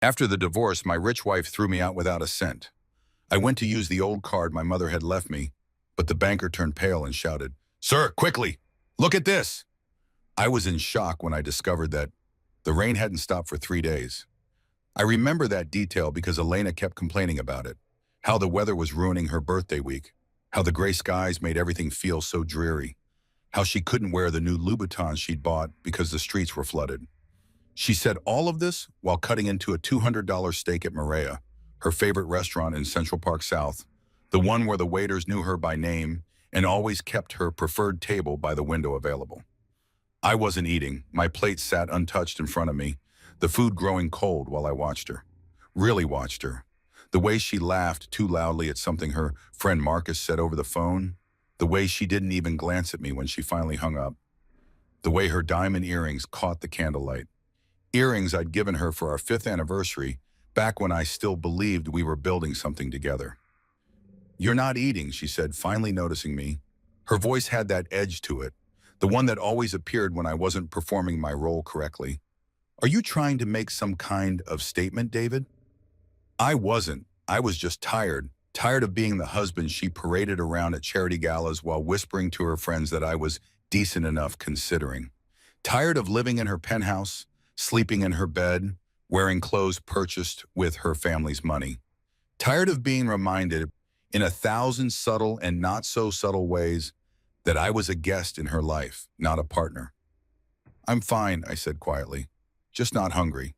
After the divorce, my rich wife threw me out without a cent. I went to use the old card my mother had left me, but the banker turned pale and shouted, "Sir, quickly, look at this!" I was in shock when I discovered that the rain hadn't stopped for 3 days. I remember that detail because Elena kept complaining about it, how the weather was ruining her birthday week, how the gray skies made everything feel so dreary, how she couldn't wear the new Louboutins she'd bought because the streets were flooded. She said all of this while cutting into a $200 steak at Maria, her favorite restaurant in Central Park South, the one where the waiters knew her by name and always kept her preferred table by the window available. I wasn't eating. My plate sat untouched in front of me, the food growing cold while I watched her. Really watched her. The way she laughed too loudly at something her friend Marcus said over the phone, the way she didn't even glance at me when she finally hung up, the way her diamond earrings caught the candlelight. Earrings I'd given her for our 5th anniversary, back when I still believed we were building something together. "You're not eating," she said, finally noticing me. Her voice had that edge to it, the one that always appeared when I wasn't performing my role correctly. "Are you trying to make some kind of statement, David?" I wasn't. I was just tired of being the husband she paraded around at charity galas while whispering to her friends that I was decent enough considering. Tired of living in her penthouse, sleeping in her bed, wearing clothes purchased with her family's money. Tired of being reminded in 1,000 subtle and not so subtle ways that I was a guest in her life, not a partner. "I'm fine," I said quietly, "just not hungry."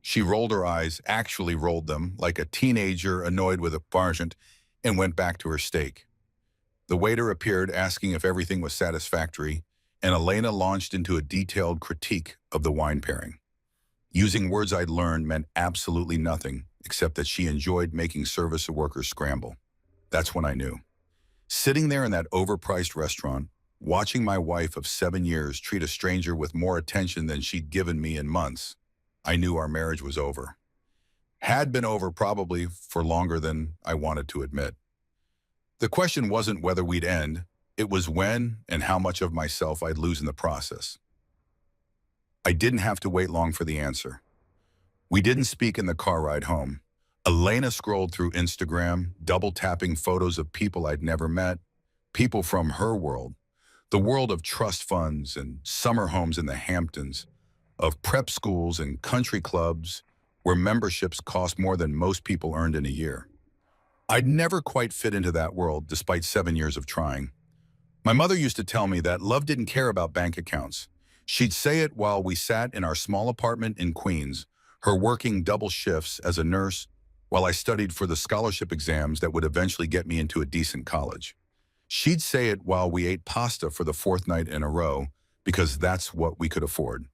She rolled her eyes, actually rolled them, like a teenager annoyed with a sergeant, and went back to her steak. The waiter appeared asking if everything was satisfactory, and Elena launched into a detailed critique of the wine pairing. Using words I'd learned meant absolutely nothing, except that she enjoyed making service workers scramble. That's when I knew. Sitting there in that overpriced restaurant, watching my wife of 7 years treat a stranger with more attention than she'd given me in months, I knew our marriage was over. Had been over probably for longer than I wanted to admit. The question wasn't whether we'd end, it was when and how much of myself I'd lose in the process. I didn't have to wait long for the answer. We didn't speak in the car ride home. Elena scrolled through Instagram, double-tapping photos of people I'd never met, people from her world, the world of trust funds and summer homes in the Hamptons, of prep schools and country clubs where memberships cost more than most people earned in a year. I'd never quite fit into that world despite 7 years of trying. My mother used to tell me that love didn't care about bank accounts. She'd say it while we sat in our small apartment in Queens, her working double shifts as a nurse while I studied for the scholarship exams that would eventually get me into a decent college. She'd say it while we ate pasta for the 4th night in a row because that's what we could afford.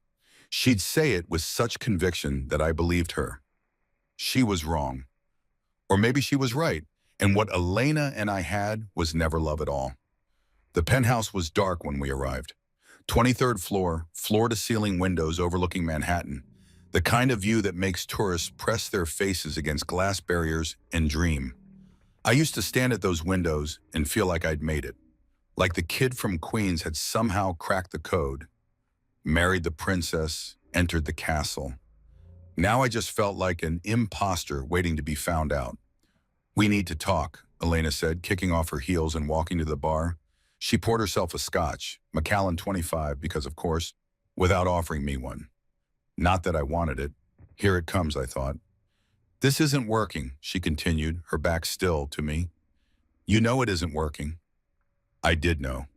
She'd say it with such conviction that I believed her. She was wrong. Or maybe she was right, and what Elena and I had was never love at all. The penthouse was dark when we arrived. 23rd floor, floor-to-ceiling windows overlooking Manhattan, the kind of view that makes tourists press their faces against glass barriers and dream. I used to stand at those windows and feel like I'd made it, like the kid from Queens had somehow cracked the code, married the princess, entered the castle. Now I just felt like an imposter waiting to be found out. "We need to talk," Elena said, kicking off her heels and walking to the bar. She poured herself a scotch, Macallan 25, because of course, without offering me one. Not that I wanted it. Here it comes, I thought. "This isn't working," she continued, her back still to me. "You know it isn't working." I did know.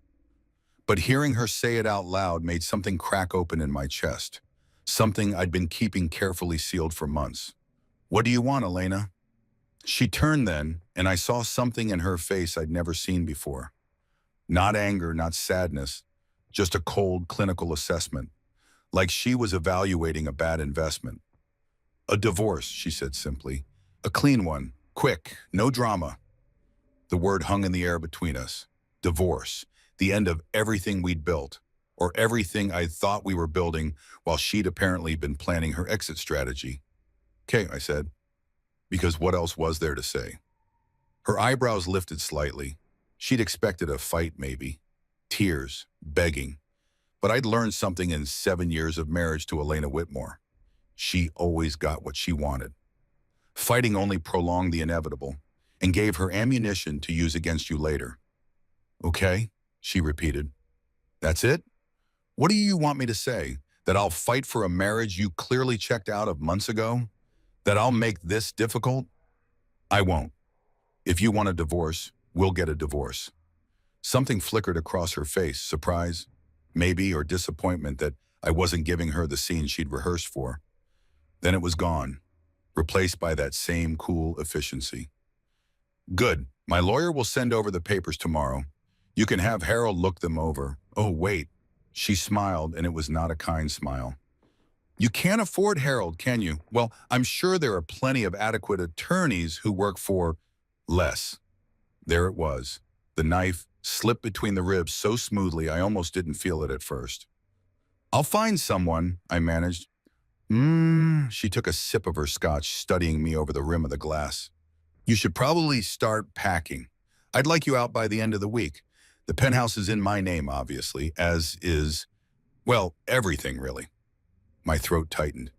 But hearing her say it out loud made something crack open in my chest, something I'd been keeping carefully sealed for months. "What do you want, Elena?" She turned then, and I saw something in her face I'd never seen before. Not anger, not sadness, just a cold clinical assessment, like she was evaluating a bad investment. "A divorce," she said simply. "A clean one, quick, no drama." The word hung in the air between us. Divorce, the end of everything we'd built, or everything I thought we were building while she'd apparently been planning her exit strategy. "Okay," I said, because what else was there to say? Her eyebrows lifted slightly. She'd expected a fight, maybe. Tears, begging. But I'd learned something in 7 years of marriage to Elena Whitmore. She always got what she wanted. Fighting only prolonged the inevitable and gave her ammunition to use against you later. Okay, she repeated. That's it? What do you want me to say? That I'll fight for a marriage you clearly checked out of months ago? That I'll make this difficult? I won't. If you want a divorce, we'll get a divorce. Something flickered across her face, surprise, maybe, or disappointment that I wasn't giving her the scene she'd rehearsed for. Then it was gone, replaced by that same cool efficiency. Good. My lawyer will send over the papers tomorrow. You can have Harold look them over. Oh, wait. She smiled, and it was not a kind smile. You can't afford Harold, can you? Well, I'm sure there are plenty of adequate attorneys who work for less. There it was. The knife slipped between the ribs so smoothly I almost didn't feel it at first. I'll find someone, I managed. She took a sip of her scotch, studying me over the rim of the glass. You should probably start packing. I'd like you out by the end of the week. The penthouse is in my name, obviously, as is, well, everything, really. My throat tightened.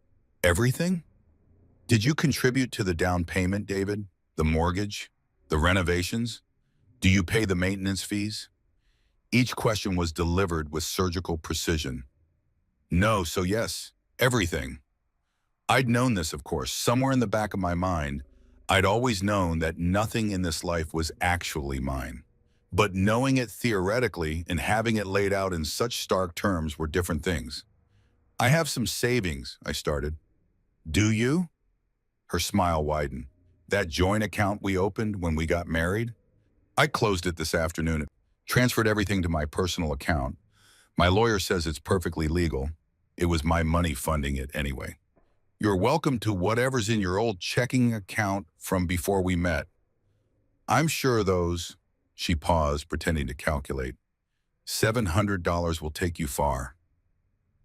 Everything? Did you contribute to the down payment, David? The mortgage? The renovations? Do you pay the maintenance fees? Each question was delivered with surgical precision. No, so yes, everything. I'd known this, of course, somewhere in the back of my mind. I'd always known that nothing in this life was actually mine. But knowing it theoretically and having it laid out in such stark terms were different things. I have some savings, I started. Do you? Her smile widened. That joint account we opened when we got married? I closed it this afternoon, transferred everything to my personal account. My lawyer says it's perfectly legal. It was my money funding it anyway. You're welcome to whatever's in your old checking account from before we met. I'm sure those, she paused, pretending to calculate. $700 will take you far.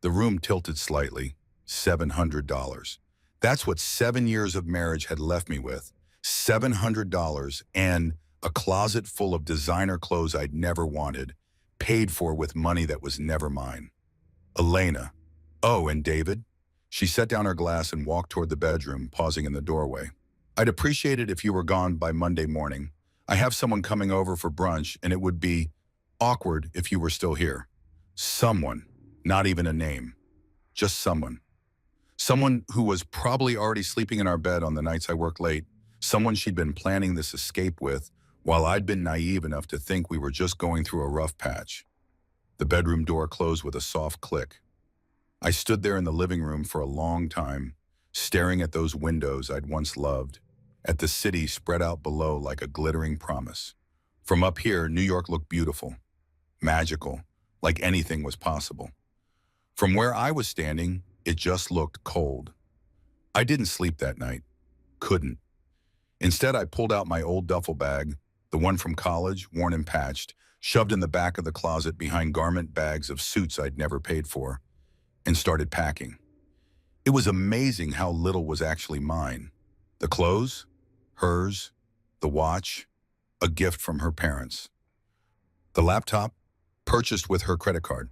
The room tilted slightly. $700. That's what 7 years of marriage had left me with. $700 and a closet full of designer clothes I'd never wanted, paid for with money that was never mine. Elena. Oh, and David? She set down her glass and walked toward the bedroom, pausing in the doorway. I'd appreciate it if you were gone by Monday morning. I have someone coming over for brunch, and it would be awkward if you were still here. Someone, not even a name. Just someone. Someone who was probably already sleeping in our bed on the nights I worked late. Someone she'd been planning this escape with, while I'd been naive enough to think we were just going through a rough patch. The bedroom door closed with a soft click. I stood there in the living room for a long time, staring at those windows I'd once loved, at the city spread out below like a glittering promise. From up here, New York looked beautiful, magical, like anything was possible. From where I was standing, it just looked cold. I didn't sleep that night. Couldn't. Instead, I pulled out my old duffel bag, the one from college, worn and patched, shoved in the back of the closet behind garment bags of suits I'd never paid for, and started packing. It was amazing how little was actually mine. The clothes, hers, the watch, a gift from her parents. The laptop, purchased with her credit card.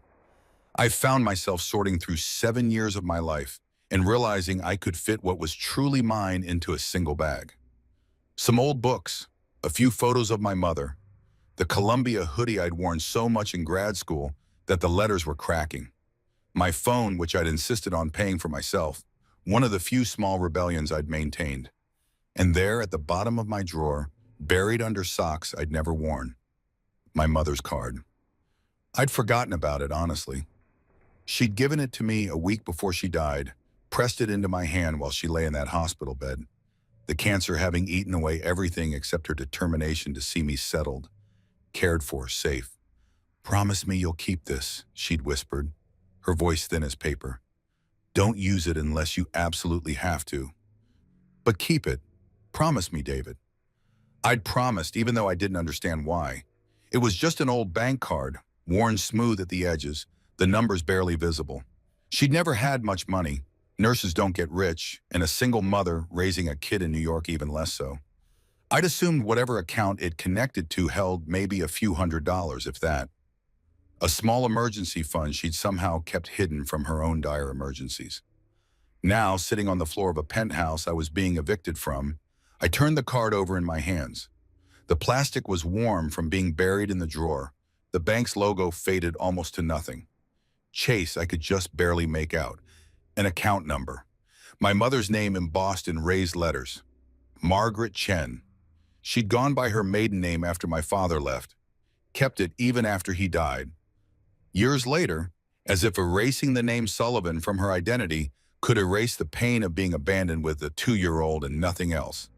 I found myself sorting through 7 years of my life and realizing I could fit what was truly mine into a single bag. Some old books, a few photos of my mother, the Columbia hoodie I'd worn so much in grad school that the letters were cracking. My phone, which I'd insisted on paying for myself, one of the few small rebellions I'd maintained. And there at the bottom of my drawer, buried under socks I'd never worn, my mother's card. I'd forgotten about it, honestly. She'd given it to me a week before she died, pressed it into my hand while she lay in that hospital bed, the cancer having eaten away everything except her determination to see me settled, cared for, safe. Promise me you'll keep this, she'd whispered, her voice thin as paper. Don't use it unless you absolutely have to. But keep it. Promise me, David. I'd promised, even though I didn't understand why. It was just an old bank card, worn smooth at the edges, the numbers barely visible. She'd never had much money. Nurses don't get rich, and a single mother raising a kid in New York even less so. I'd assumed whatever account it connected to held maybe a few $100s, if that. A small emergency fund she'd somehow kept hidden from her own dire emergencies. Now, sitting on the floor of a penthouse I was being evicted from, I turned the card over in my hands. The plastic was warm from being buried in the drawer. The bank's logo faded almost to nothing. Chase, I could just barely make out. An account number. My mother's name embossed in raised letters. Margaret Chen. She'd gone by her maiden name after my father left, kept it even after he died. Years later, as if erasing the name Sullivan from her identity could erase the pain of being abandoned with a 2-year-old and nothing else.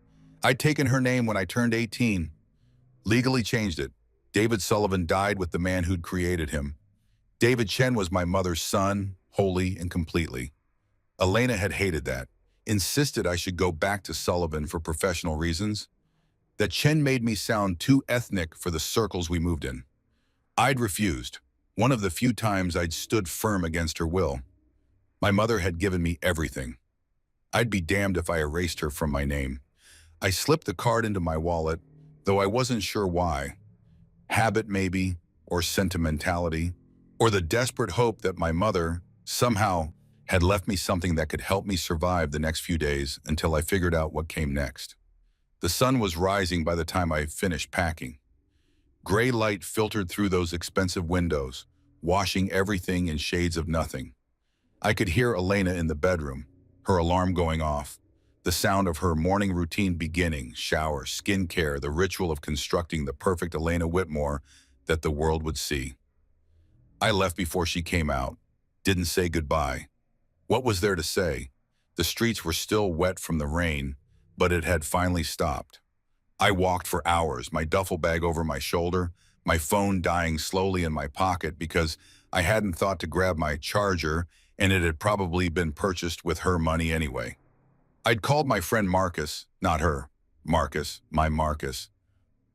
I'd taken her name when I turned 18, legally changed it. David Sullivan died with the man who'd created him. David Chen was my mother's son, wholly and completely. Elena had hated that, insisted I should go back to Sullivan for professional reasons. That Chen made me sound too ethnic for the circles we moved in. I'd refused, one of the few times I'd stood firm against her will. My mother had given me everything. I'd be damned if I erased her from my name. I slipped the card into my wallet, though I wasn't sure why. Habit maybe, or sentimentality, or the desperate hope that my mother, somehow, had left me something that could help me survive the next few days until I figured out what came next. The sun was rising by the time I finished packing. Gray light filtered through those expensive windows, washing everything in shades of nothing. I could hear Elena in the bedroom, her alarm going off, the sound of her morning routine beginning, shower, skincare, the ritual of constructing the perfect Elena Whitmore that the world would see. I left before she came out, didn't say goodbye. What was there to say? The streets were still wet from the rain, but it had finally stopped. I walked for hours, my duffel bag over my shoulder, my phone dying slowly in my pocket because I hadn't thought to grab my charger and it had probably been purchased with her money anyway. I'd called my friend Marcus, not her, Marcus, my Marcus,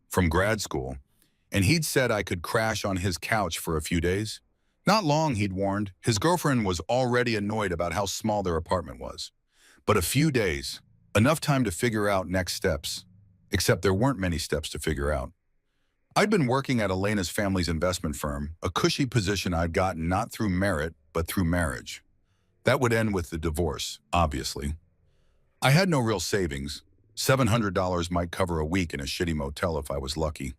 from grad school, and he'd said I could crash on his couch for a few days. Not long, he'd warned. His girlfriend was already annoyed about how small their apartment was. But a few days, enough time to figure out next steps, except there weren't many steps to figure out. I'd been working at Elena's family's investment firm, a cushy position I'd gotten not through merit, but through marriage. That would end with the divorce, obviously. I had no real savings. $700 might cover a week in a shitty motel if I was lucky.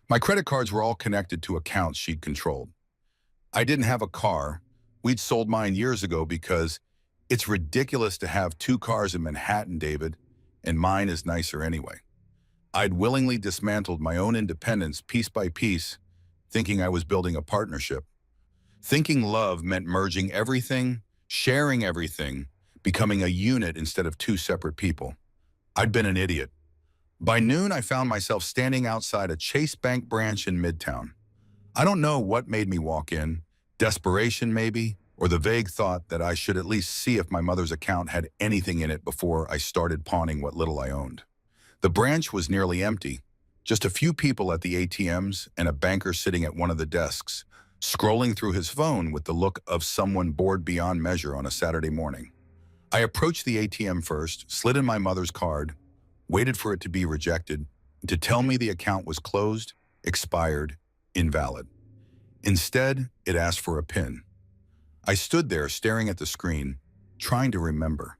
My credit cards were all connected to accounts she'd controlled. I didn't have a car. We'd sold mine years ago because it's ridiculous to have 2 cars in Manhattan, David, and mine is nicer anyway. I'd willingly dismantled my own independence piece by piece, thinking I was building a partnership. Thinking love meant merging everything, sharing everything, becoming a unit instead of 2 separate people. I'd been an idiot. By noon, I found myself standing outside a Chase Bank branch in Midtown. I don't know what made me walk in, desperation maybe, or the vague thought that I should at least see if my mother's account had anything in it before I started pawning what little I owned. The branch was nearly empty, just a few people at the ATMs and a banker sitting at one of the desks, scrolling through his phone with the look of someone bored beyond measure on a Saturday morning. I approached the ATM first, slid in my mother's card, waited for it to be rejected, to tell me the account was closed, expired, invalid. Instead, it asked for a PIN. I stood there staring at the screen, trying to remember.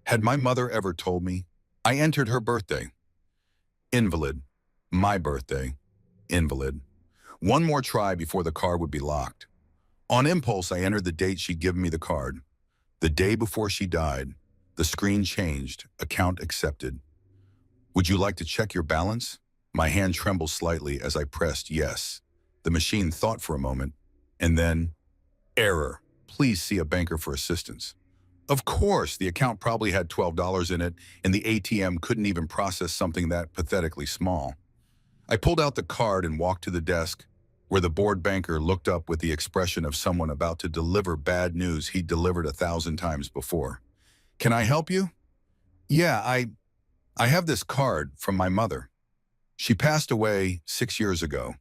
Had my mother ever told me? I entered her birthday. Invalid. My birthday. Invalid. One more try before the card would be locked. On impulse, I entered the date she'd given me the card. The day before she died. The screen changed. Account accepted. Would you like to check your balance? My hand trembled slightly as I pressed yes. The machine thought for a moment, and then, error. Please see a banker for assistance. Of course, the account probably had $12 in it, and the ATM couldn't even process something that pathetically small. I pulled out the card and walked to the desk, where the bored banker looked up with the expression of someone about to deliver bad news he'd delivered 1,000 times before. Can I help you? Yeah, I have this card from my mother. She passed away 6 years ago,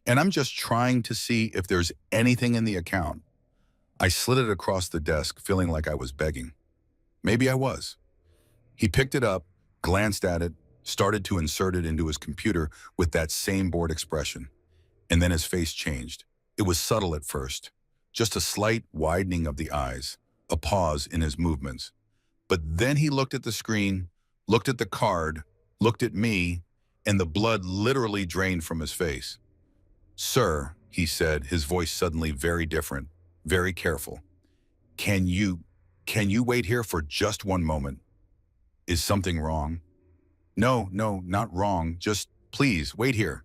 and I'm just trying to see if there's anything in the account. I slid it across the desk, feeling like I was begging. Maybe I was. He picked it up, glanced at it, started to insert it into his computer with that same bored expression. And then his face changed. It was subtle at first, just a slight widening of the eyes, a pause in his movements. But then he looked at the screen, looked at the card, looked at me, and the blood literally drained from his face. "Sir," he said, his voice suddenly very different, very careful. Can you, can you wait here for just one moment? Is something wrong?" "No, no, not wrong. Just please wait here."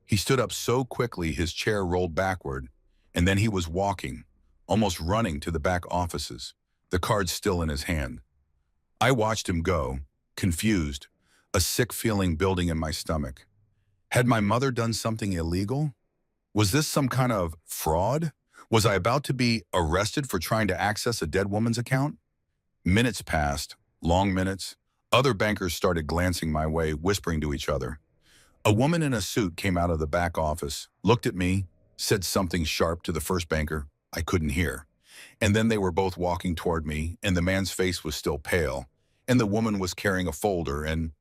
He stood up so quickly his chair rolled backward, and then he was walking, almost running to the back offices, the card still in his hand. I watched him go, confused, a sick feeling building in my stomach. Had my mother done something illegal? Was this some kind of fraud? Was I about to be arrested for trying to access a dead woman's account? Minutes passed, long minutes. Other bankers started glancing my way, whispering to each other. A woman in a suit came out of the back office, looked at me, said something sharp to the first banker I couldn't hear. And then they were both walking toward me, and the man's face was still pale, and the woman was carrying a folder, and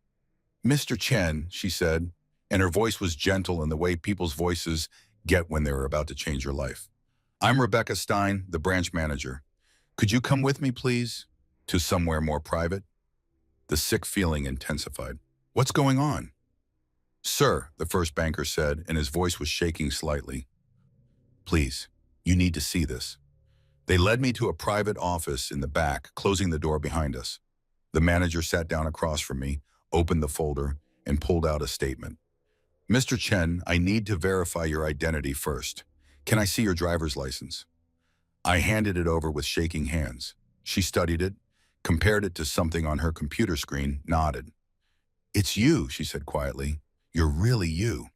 "Mr. Chen," she said, and her voice was gentle in the way people's voices get when they're about to change your life. "I'm Rebecca Stein, the branch manager. Could you come with me, please, to somewhere more private?" The sick feeling intensified. "What's going on?" "Sir," the first banker said, and his voice was shaking slightly. "Please, you need to see this." They led me to a private office in the back, closing the door behind us. The manager sat down across from me, opened the folder, and pulled out a statement. "Mr. Chen, I need to verify your identity first. Can I see your driver's license?" I handed it over with shaking hands. She studied it, compared it to something on her computer screen, nodded. "It's you," she said quietly. "You're really you."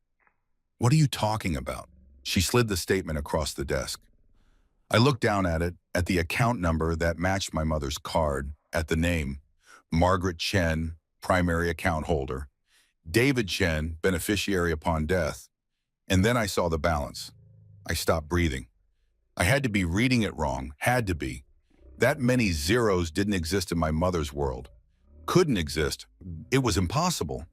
"What are you talking about?" She slid the statement across the desk. I looked down at it, at the account number that matched my mother's card, at the name, Margaret Chen, primary account holder, David Chen, beneficiary upon death, and then I saw the balance. I stopped breathing. I had to be reading it wrong, had to be. That many zeros didn't exist in my mother's world. Couldn't exist. It was impossible.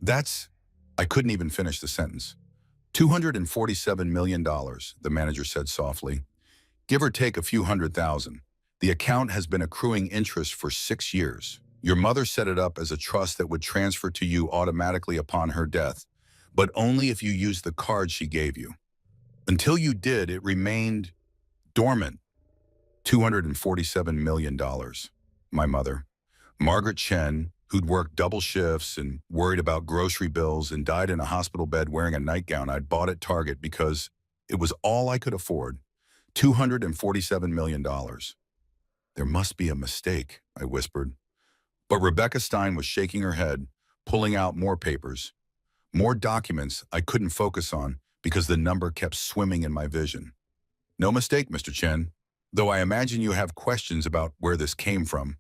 I couldn't even finish the sentence. $247 million, the manager said softly. Give or take a few $100,000. The account has been accruing interest for 6 years. Your mother set it up as a trust that would transfer to you automatically upon her death, but only if you used the card she gave you. Until you did, it remained dormant. $247 million. My mother, Margaret Chen, who'd worked double shifts and worried about grocery bills and died in a hospital bed wearing a nightgown I'd bought at Target because it was all I could afford. $247 million. There must be a mistake, I whispered. But Rebecca Stein was shaking her head, pulling out more papers, more documents I couldn't focus on because the number kept swimming in my vision. No mistake, Mr. Chen. Though I imagine you have questions about where this came from.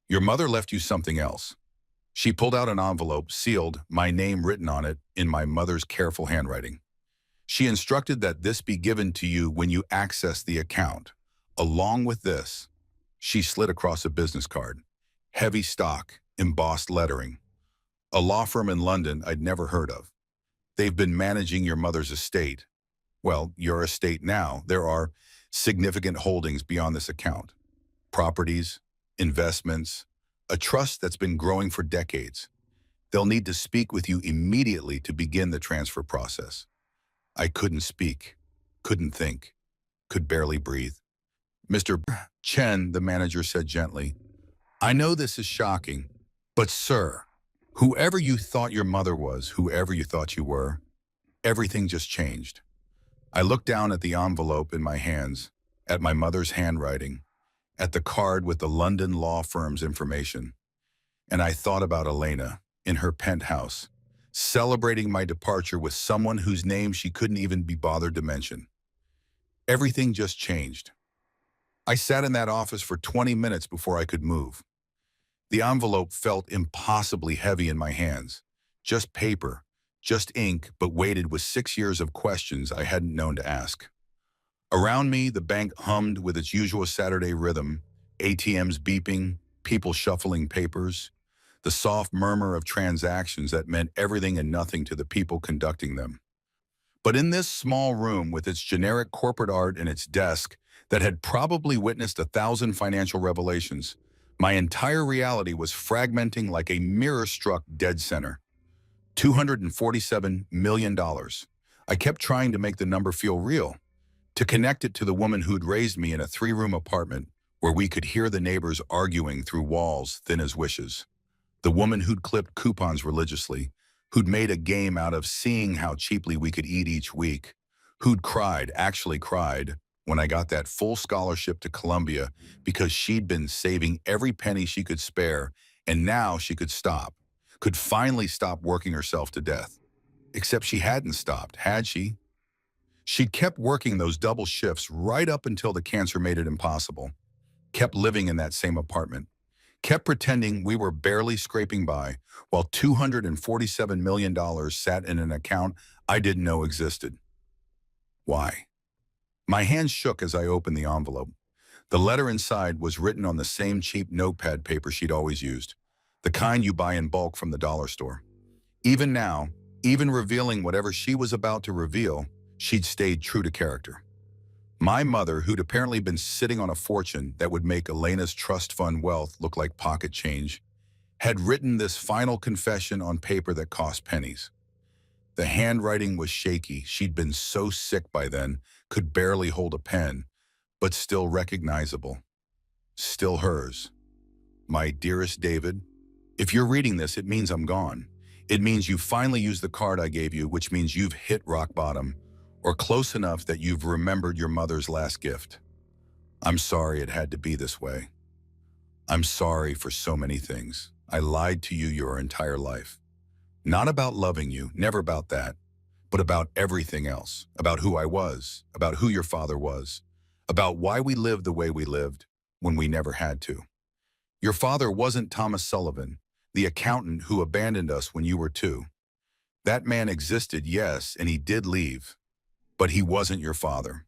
Your mother left you something else. She pulled out an envelope, sealed, my name written on it in my mother's careful handwriting. She instructed that this be given to you when you access the account. Along with this, she slid across a business card. Heavy stock, embossed lettering. A law firm in London I'd never heard of. They've been managing your mother's estate. Well, your estate now. There are significant holdings beyond this account. Properties, investments, a trust that's been growing for decades. They'll need to speak with you immediately to begin the transfer process. I couldn't speak, couldn't think, could barely breathe. "Mr. Chen," the manager said gently, "I know this is shocking, but sir, whoever you thought your mother was, whoever you thought you were, everything just changed." I looked down at the envelope in my hands, at my mother's handwriting, at the card with the London law firm's information, and I thought about Elena in her penthouse, celebrating my departure with someone whose name she couldn't even be bothered to mention. Everything just changed. I sat in that office for 20 minutes before I could move. The envelope felt impossibly heavy in my hands. Just paper, just ink, but weighted with 6 years of questions I hadn't known to ask. Around me, the bank hummed with its usual Saturday rhythm, ATMs beeping, people shuffling papers, the soft murmur of transactions that meant everything and nothing to the people conducting them. But in this small room with its generic corporate art and its desk that had probably witnessed 1,000 financial revelations, My entire reality was fragmenting like a mirror-struck dead center. $247 million. I kept trying to make the number feel real, to connect it to the woman who'd raised me in a three-room apartment where we could hear the neighbors arguing through walls thin as wishes. The woman who'd clipped coupons religiously, who'd made a game out of seeing how cheaply we could eat each week, who'd cried, actually cried, when I got that full scholarship to Columbia because she'd been saving every penny she could spare, and now she could finally stop working herself to death. Except she hadn't stopped, had she? She'd kept working those double shifts right up until the cancer made it impossible, kept living in that same apartment, kept pretending we were barely scraping by while $247 million sat in an account I didn't know existed. Why? My hands shook as I opened the envelope. The letter inside was written on the same cheap notepad paper she'd always used, the kind you buy in bulk from the dollar store. Even now, even revealing whatever she was about to reveal, she'd stayed true to character. My mother, who'd apparently been sitting on a fortune that would make Elena's trust fund wealth look like pocket change, had written this final confession on paper that cost pennies. The handwriting was shaky. She'd been so sick by then, could barely hold a pen, but still recognizable. Still hers. My dearest David, if you're reading this, it means I'm gone. It means you finally used the card I gave you, which means you've hit rock bottom, or close enough that you've remembered your mother's last gift. I'm sorry it had to be this way. I'm sorry for so many things. I lied to you your entire life. Not about loving you, never about that, but about everything else, about who I was, about who your father was, about why we lived the way we lived when we never had to. Your father wasn't Thomas Sullivan, the accountant who abandoned us when you were 2. That man existed, yes, and he did leave, but he wasn't your father.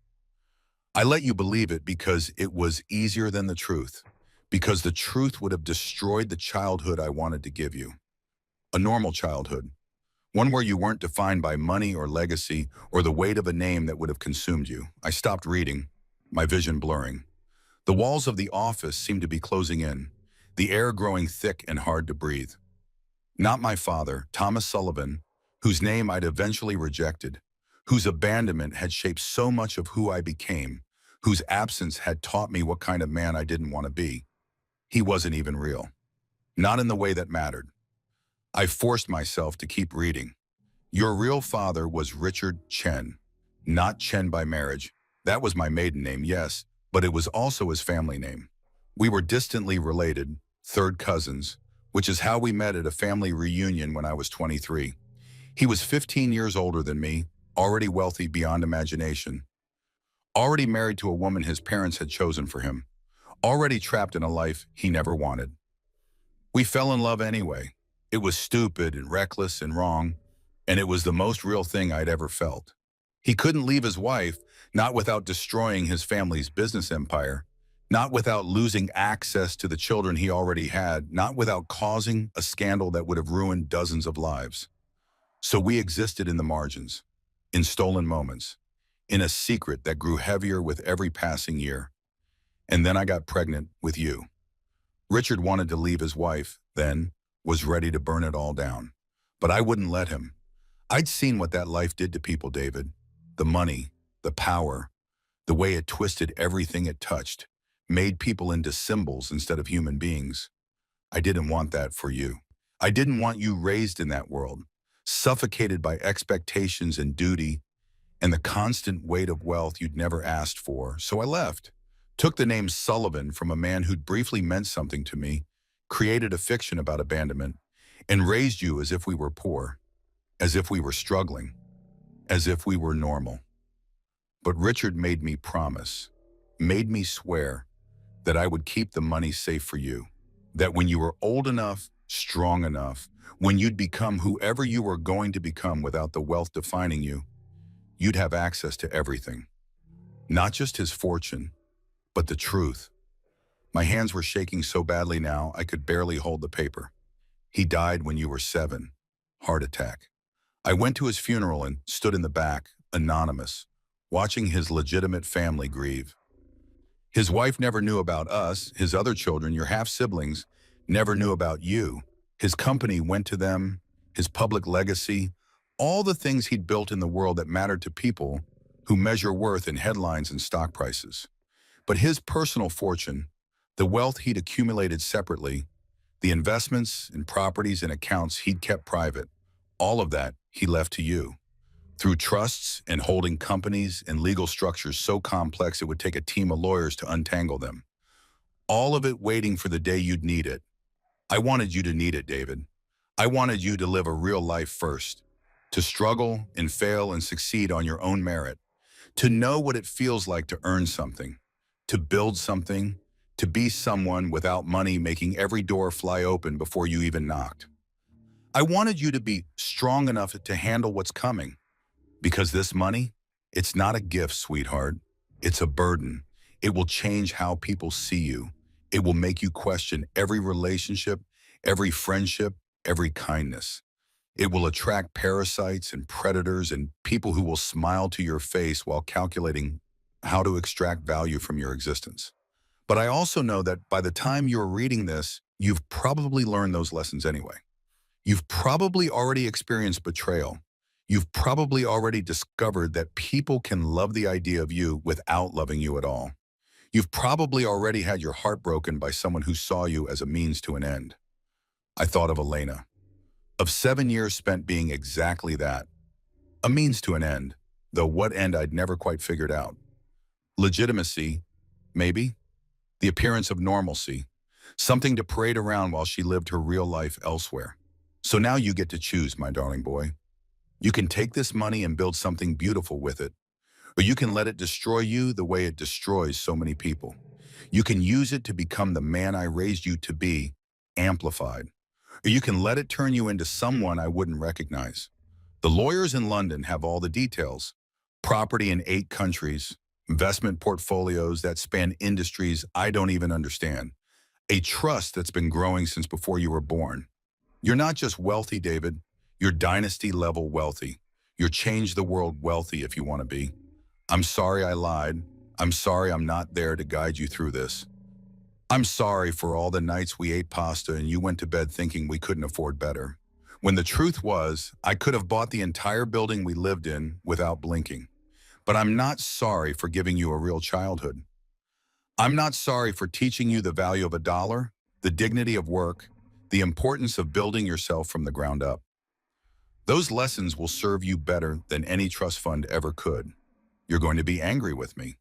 I let you believe it because it was easier than the truth, because the truth would have destroyed the childhood I wanted to give you. A normal childhood, one where you weren't defined by money or legacy or the weight of a name that would have consumed you. I stopped reading, my vision blurring. The walls of the office seemed to be closing in, the air growing thick and hard to breathe. Not my father, Thomas Sullivan, whose name I'd eventually rejected, whose abandonment had shaped so much of who I became, whose absence had taught me what kind of man I didn't want to be. He wasn't even real. Not in the way that mattered. I forced myself to keep reading. Your real father was Richard Chen, not Chen by marriage. That was my maiden name, yes, but it was also his family name. We were distantly related, third cousins, which is how we met at a family reunion when I was 23. He was 15 years older than me, already wealthy beyond imagination, already married to a woman his parents had chosen for him, already trapped in a life he never wanted. We fell in love anyway. It was stupid and reckless and wrong, and it was the most real thing I'd ever felt. He couldn't leave his wife, not without destroying his family's business empire, not without losing access to the children he already had, not without causing a scandal that would have ruined dozens of lives. So we existed in the margins, in stolen moments, in a secret that grew heavier with every passing year. And then I got pregnant with you. Richard wanted to leave his wife, then was ready to burn it all down. But I wouldn't let him. I'd seen what that life did to people, David. The money, the power, the way it twisted everything it touched, made people into symbols instead of human beings. I didn't want that for you. I didn't want you raised in that world, suffocated by expectations and duty and the constant weight of wealth you'd never asked for. So I left, took the name Sullivan from a man who'd briefly meant something to me, created a fiction about abandonment, and raised you as if we were poor, as if we were struggling, as if we were normal. But Richard made me promise, made me swear that I would keep the money safe for you, that when you were old enough, strong enough, when you'd become whoever you were going to become without the wealth defining you, you'd have access to everything. Not just his fortune, but the truth. My hands were shaking so badly now I could barely hold the paper. He died when you were 7. Heart attack. I went to his funeral and stood in the back, anonymous, watching his legitimate family grieve. His wife never knew about us. His other children, your half-siblings, never knew about you. His company went to them, his public legacy, all the things he'd built in the world that mattered to people who measure worth in headlines and stock prices. But his personal fortune, the wealth he'd accumulated separately, the investments in properties and accounts he'd kept private, all of that he left to you. Through trusts and holding companies and legal structures so complex it would take a team of lawyers to untangle them. All of it waiting for the day you'd need it. I wanted you to need it, David. I wanted you to live a real life first, to struggle and fail and succeed on your own merit, to know what it feels like to earn something, to build something, to be someone without money making every door fly open before you even knocked. I wanted you to be strong enough to handle what's coming. Because this money, it's not a gift, sweetheart. It's a burden. It will change how people see you. It will make you question every relationship, every friendship, every kindness. It will attract parasites and predators and people who will smile to your face while calculating how to extract value from your existence. But I also know that by the time you're reading this, you've probably learned those lessons anyway. You've probably already experienced betrayal. You've probably already discovered that people can love the idea of you without loving you at all. You've probably already had your heart broken by someone who saw you as a means to an end. I thought of Elena, of 7 years spent being exactly that, a means to an end, though what end I'd never quite figured out. Legitimacy, maybe. The appearance of normalcy, something to parade around while she lived her real life elsewhere. So now you get to choose, my darling boy. You can take this money and build something beautiful with it, or you can let it destroy you the way it destroys so many people. You can use it to become the man I raised you to be, amplified. Or you can let it turn you into someone I wouldn't recognize. The lawyers in London have all the details. Property in 8 countries, investment portfolios that span industries I don't even understand. A trust that's been growing since before you were born. You're not just wealthy, David. You're dynasty-level wealthy. You're change-the-world wealthy if you want to be. I'm sorry I lied. I'm sorry I'm not there to guide you through this. I'm sorry for all the nights we ate pasta and you went to bed thinking we couldn't afford better. When the truth was, I could have bought the entire building we lived in without blinking. But I'm not sorry for giving you a real childhood. I'm not sorry for teaching you the value of a dollar, the dignity of work, the importance of building yourself from the ground up. Those lessons will serve you better than any trust fund ever could. You're going to be angry with me.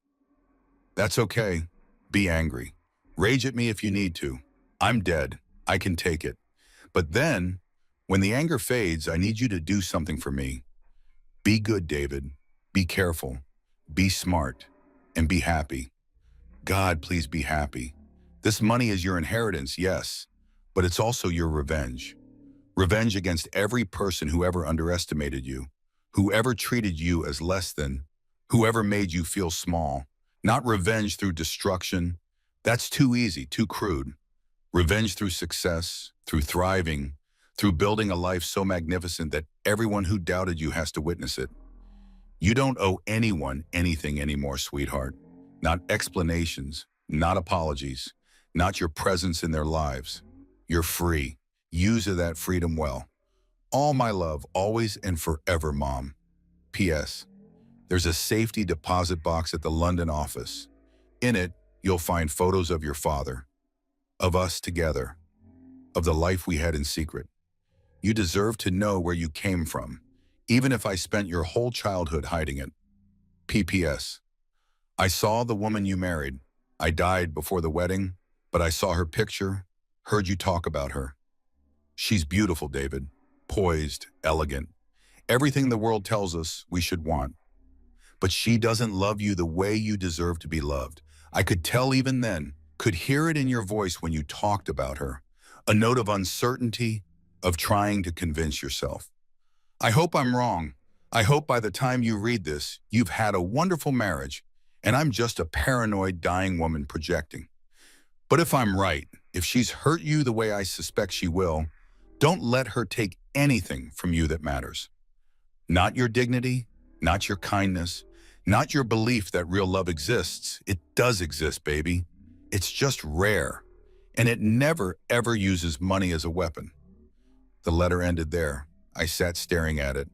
That's okay. Be angry. Rage at me if you need to. I'm dead. I can take it. But then, when the anger fades, I need you to do something for me. Be good, David. Be careful. Be smart. And be happy. God, please be happy. This money is your inheritance, yes, but it's also your revenge. Revenge against every person who ever underestimated you, whoever treated you as less than, whoever made you feel small. Not revenge through destruction. That's too easy, too crude. Revenge through success, through thriving, through building a life so magnificent that everyone who doubted you has to witness it. You don't owe anyone anything anymore, sweetheart. Not explanations, not apologies, not your presence in their lives. You're free. Use that freedom well. All my love, always and forever, Mom. P.S. There's a safety deposit box at the London office. In it, you'll find photos of your father, of us together, of the life we had in secret. You deserve to know where you came from, even if I spent your whole childhood hiding it. P.P.S. I saw the woman you married. I died before the wedding, but I saw her picture, heard you talk about her. She's beautiful, David. Poised, elegant. Everything the world tells us we should want. But she doesn't love you the way you deserve to be loved. I could tell even then, could hear it in your voice when you talked about her. A note of uncertainty, of trying to convince yourself. I hope I'm wrong. I hope by the time you read this, you've had a wonderful marriage, and I'm just a paranoid, dying woman projecting. But if I'm right, if she's hurt you the way I suspect she will, don't let her take anything from you that matters. Not your dignity, not your kindness, Not your belief that real love exists. It does exist, baby. It's just rare. And it never, ever uses money as a weapon. The letter ended there. I sat staring at it,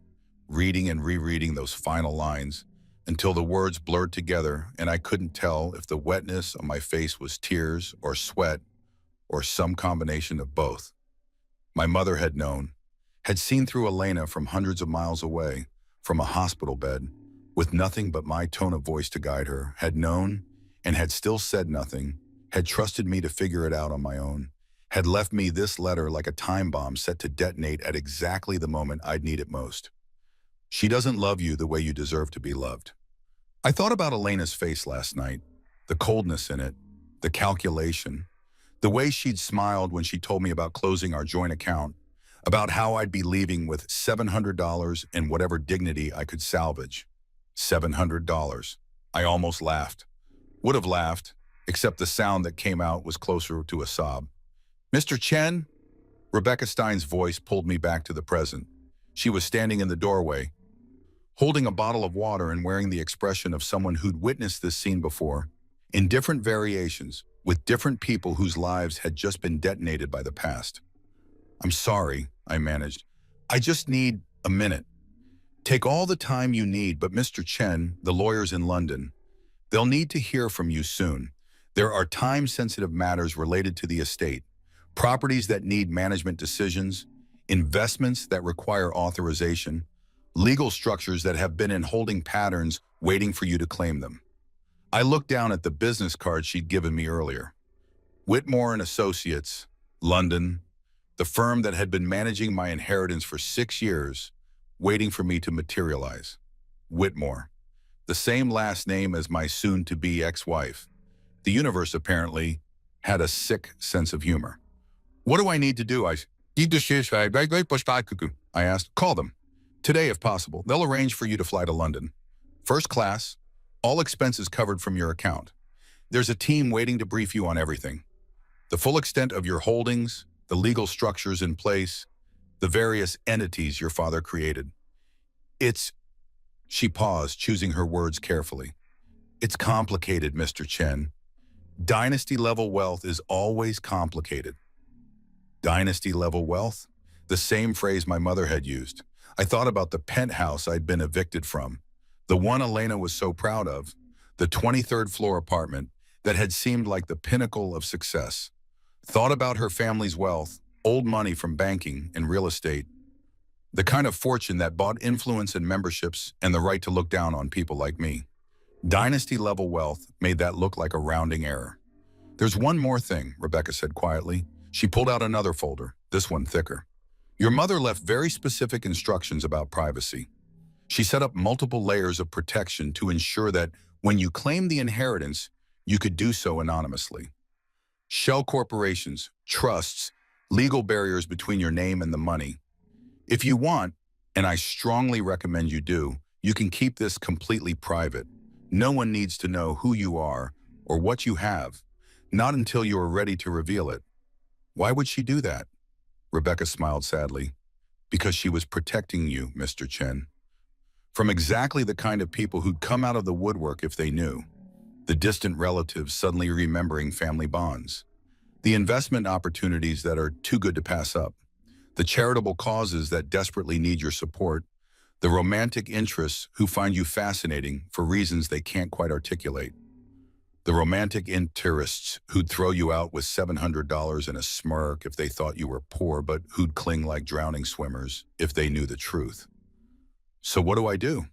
reading and rereading those final lines, until the words blurred together and I couldn't tell if the wetness on my face was tears or sweat or some combination of both. My mother had known, had seen through Elena from hundreds of miles away, from a hospital bed, with nothing but my tone of voice to guide her, had known and had still said nothing, had trusted me to figure it out on my own, had left me this letter like a time bomb set to detonate at exactly the moment I'd need it most. She doesn't love you the way you deserve to be loved. I thought about Elena's face last night, the coldness in it, the calculation, the way she'd smiled when she told me about closing our joint account, about how I'd be leaving with $700 and whatever dignity I could salvage. $700. I almost laughed. Would have laughed, except the sound that came out was closer to a sob. Mr. Chen? Rebecca Stein's voice pulled me back to the present. She was standing in the doorway, holding a bottle of water and wearing the expression of someone who'd witnessed this scene before, in different variations, with different people whose lives had just been detonated by the past. I'm sorry, I managed. I just need a minute. Take all the time you need, but Mr. Chen, the lawyers in London, they'll need to hear from you soon. There are time-sensitive matters related to the estate, properties that need management decisions, investments that require authorization, legal structures that have been in holding patterns waiting for you to claim them. I looked down at the business card she'd given me earlier. Whitmore and Associates, London, the firm that had been managing my inheritance for 6 years, waiting for me to materialize. Whitmore, the same last name as my soon-to-be ex-wife. The universe apparently had a sick sense of humor. What do I need to do? I asked. Call them. Today, if possible. They'll arrange for you to fly to London. First class, all expenses covered from your account. There's a team waiting to brief you on everything. The full extent of your holdings, the legal structures in place, the various entities your father created. She paused, choosing her words carefully. It's complicated, Mr. Chen. Dynasty-level wealth is always complicated. Dynasty-level wealth? The same phrase my mother had used. I thought about the penthouse I'd been evicted from, the one Elena was so proud of, the 23rd floor apartment that had seemed like the pinnacle of success. Thought about her family's wealth, old money from banking and real estate, the kind of fortune that bought influence and memberships and the right to look down on people like me. Dynasty-level wealth made that look like a rounding error. There's one more thing, Rebecca said quietly. She pulled out another folder, this one thicker. Your mother left very specific instructions about privacy. She set up multiple layers of protection to ensure that when you claimed the inheritance, you could do so anonymously. Shell corporations, trusts, legal barriers between your name and the money. If you want, and I strongly recommend you do, you can keep this completely private. No one needs to know who you are or what you have, not until you are ready to reveal it. Why would she do that? Rebecca smiled sadly. Because she was protecting you, Mr. Chen. From exactly the kind of people who'd come out of the woodwork if they knew. The distant relatives suddenly remembering family bonds. The investment opportunities that are too good to pass up. The charitable causes that desperately need your support. The romantic interests who find you fascinating for reasons they can't quite articulate. The romantic interests who'd throw you out with $700 and a smirk if they thought you were poor, but who'd cling like drowning swimmers if they knew the truth. So what do?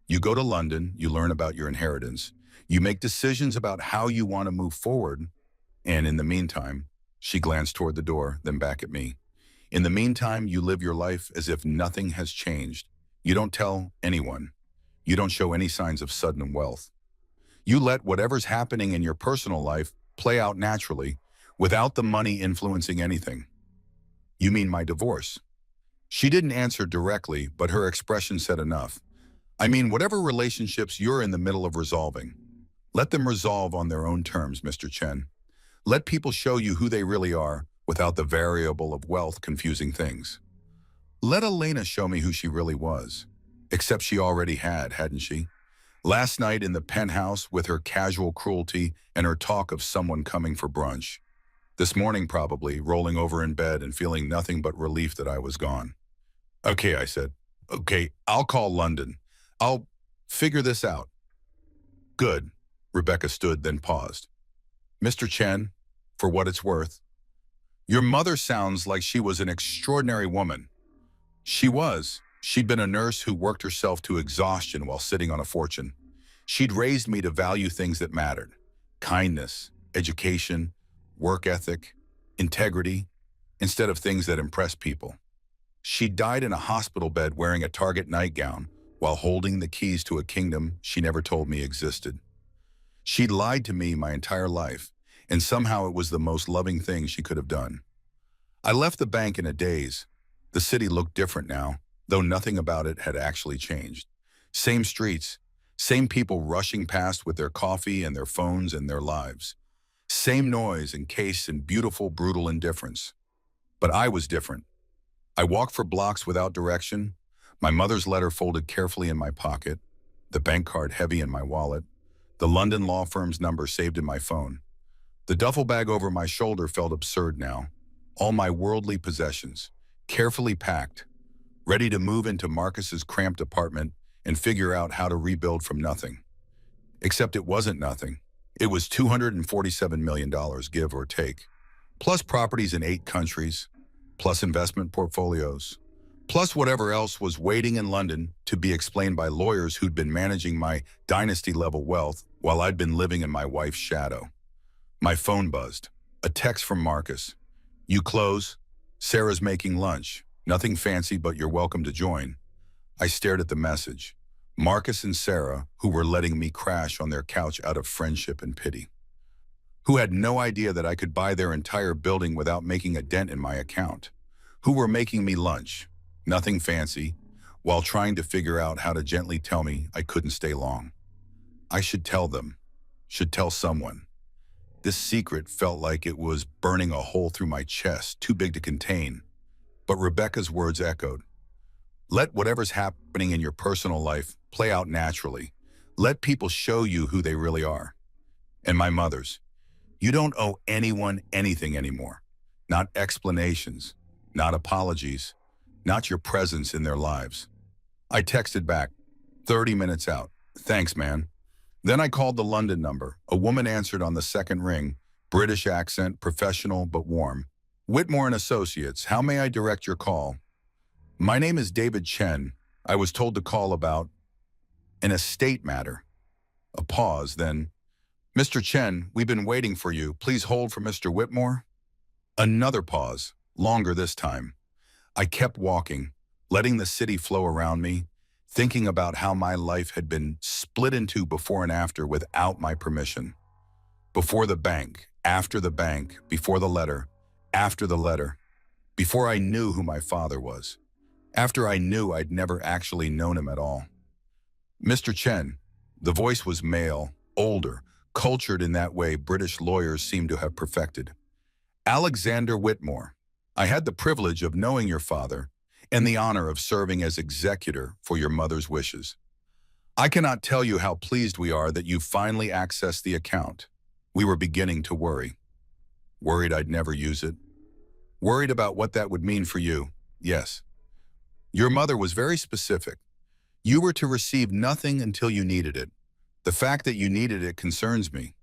You go to London, you learn about your inheritance, you make decisions about how you want to move forward, and in the meantime, she glanced toward the door, then back at me. In the meantime, you live your life as if nothing has changed. You don't tell anyone. You don't show any signs of sudden wealth. You let whatever's happening in your personal life play out naturally, without the money influencing anything. You mean my divorce? She didn't answer directly, but her expression said enough. I mean, whatever relationships you're in the middle of resolving. Let them resolve on their own terms, Mr. Chen. Let people show you who they really are without the variable of wealth confusing things. Let Elena show me who she really was. Except she already had, hadn't she? Last night in the penthouse with her casual cruelty and her talk of someone coming for brunch. This morning probably, rolling over in bed and feeling nothing but relief that I was gone. Okay, I said. Okay, I'll call London. I'll figure this out. Good. Rebecca stood, then paused. Mr. Chen, for what it's worth, your mother sounds like she was an extraordinary woman. She was. She'd been a nurse who worked herself to exhaustion while sitting on a fortune. She'd raised me to value things that mattered. Kindness, education, work ethic, integrity, instead of things that impress people. She died in a hospital bed wearing a Target nightgown while holding the keys to a kingdom she never told me existed. She'd lied to me my entire life, and somehow it was the most loving thing she could have done. I left the bank in a daze. The city looked different now, though nothing about it had actually changed. Same streets, same people rushing past with their coffee and their phones and their lives. Same noise encased in beautiful, brutal indifference. But I was different. I walked for blocks without direction, my mother's letter folded carefully in my pocket, the bank card heavy in my wallet, the London law firm's number saved in my phone. The duffel bag over my shoulder felt absurd now. All my worldly possessions, carefully packed, ready to move into Marcus's cramped apartment and figure out how to rebuild from nothing. Except it wasn't nothing. It was $247 million, give or take, plus properties in 8 countries, plus investment portfolios, plus whatever else was waiting in London to be explained by lawyers who'd been managing my dynasty-level wealth while I'd been living in my wife's shadow. My phone buzzed. A text from Marcus. You close? Sarah's making lunch. Nothing fancy, but you're welcome to join. I stared at the message. Marcus and Sarah, who were letting me crash on their couch out of friendship and pity. Who had no idea that I could buy their entire building without making a dent in my account. Who were making me lunch. Nothing fancy, while trying to figure out how to gently tell me I couldn't stay long. I should tell them. Should tell someone. This secret felt like it was burning a hole through my chest, too big to contain. But Rebecca's words echoed. Let whatever's happening in your personal life play out naturally. Let people show you who they really are. And my mother's. You don't owe anyone anything anymore. Not explanations, not apologies, not your presence in their lives. I texted back, 30 minutes out. Thanks, man. Then I called the London number. A woman answered on the second ring, British accent, professional but warm. Whitmore and Associates, how may I direct your call? My name is David Chen. I was told to call about an estate matter. A pause, then, Mr. Chen, we've been waiting for you. Please hold for Mr. Whitmore. Another pause, longer this time. I kept walking, letting the city flow around me, thinking about how my life had been split into before and after without my permission. Before the bank, after the bank, before the letter, after the letter, before I knew who my father was, after I knew I'd never actually known him at all. Mr. Chen, the voice was male, older, cultured in that way British lawyers seem to have perfected. Alexander Whitmore, I had the privilege of knowing your father and the honor of serving as executor for your mother's wishes. I cannot tell you how pleased we are that you finally accessed the account. We were beginning to worry. Worried I'd never use it. Worried about what that would mean for you, yes. Your mother was very specific. You were to receive nothing until you needed it. The fact that you needed it concerns me.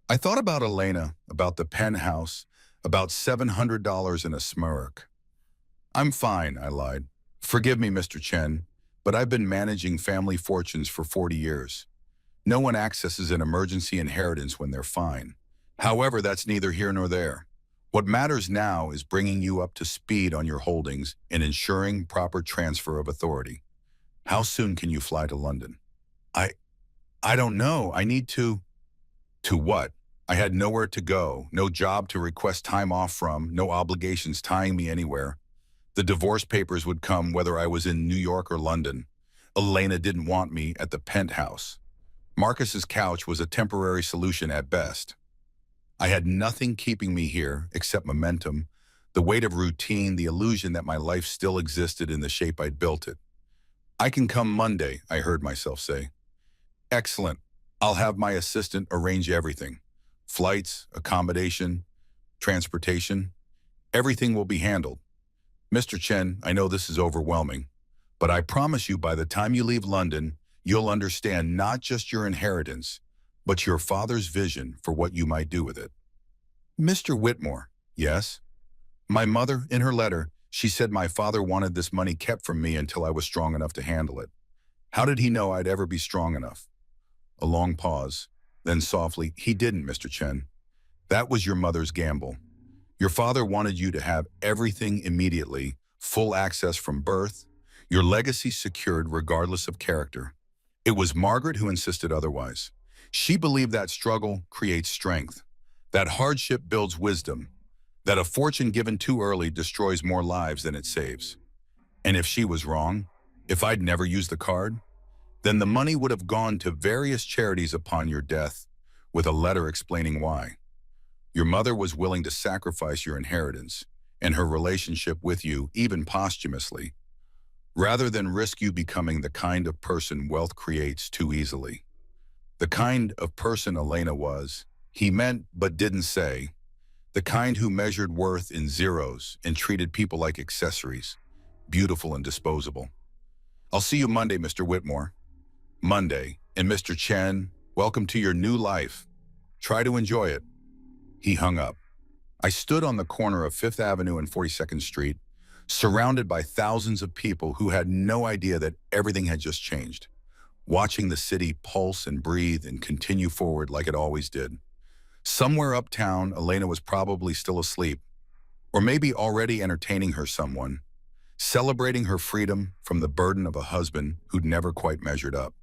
I thought about Elena, about the penthouse, about $700 in a smirk. I'm fine, I lied. Forgive me, Mr. Chen, but I've been managing family fortunes for 40 years. No one accesses an emergency inheritance when they're fine. However, that's neither here nor there. What matters now is bringing you up to speed on your holdings and ensuring proper transfer of authority. How soon can you fly to London? I don't know. I need to... To what? I had nowhere to go, no job to request time off from, no obligations tying me anywhere. The divorce papers would come whether I was in New York or London. Elena didn't want me at the penthouse. Marcus's couch was a temporary solution at best. I had nothing keeping me here except momentum, the weight of routine, the illusion that my life still existed in the shape I'd built it. I can come Monday, I heard myself say. Excellent. I'll have my assistant arrange everything. Flights, accommodation, transportation, everything will be handled. Mr. Chen, I know this is overwhelming, but I promise you by the time you leave London, you'll understand not just your inheritance, but your father's vision for what you might do with it. Mr. Whitmore, yes? My mother, in her letter, she said my father wanted this money kept from me until I was strong enough to handle it. How did he know I'd ever be strong enough? A long pause. Then softly, he didn't, Mr. Chen. That was your mother's gamble. Your father wanted you to have everything immediately, full access from birth, your legacy secured regardless of character. It was Margaret who insisted otherwise. She believed that struggle creates strength, that hardship builds wisdom, that a fortune given too early destroys more lives than it saves. And if she was wrong, if I'd never used the card, then the money would have gone to various charities upon your death, with a letter explaining why. Your mother was willing to sacrifice your inheritance and her relationship with you, even posthumously, rather than risk you becoming the kind of person wealth creates too easily. The kind of person Elena was, he meant but didn't say, the kind who measured worth in zeros and treated people like accessories, beautiful and disposable. I'll see you Monday, Mr. Whitmore. Monday, and Mr. Chen, welcome to your new life. Try to enjoy it. He hung up. I stood on the corner of 5th Avenue and 42nd Street, surrounded by thousands of people who had no idea that everything had just changed, watching the city pulse and breathe and continue forward like it always did. Somewhere uptown, Elena was probably still asleep, or maybe already entertaining her someone, celebrating her freedom from the burden of a husband who'd never quite measured up.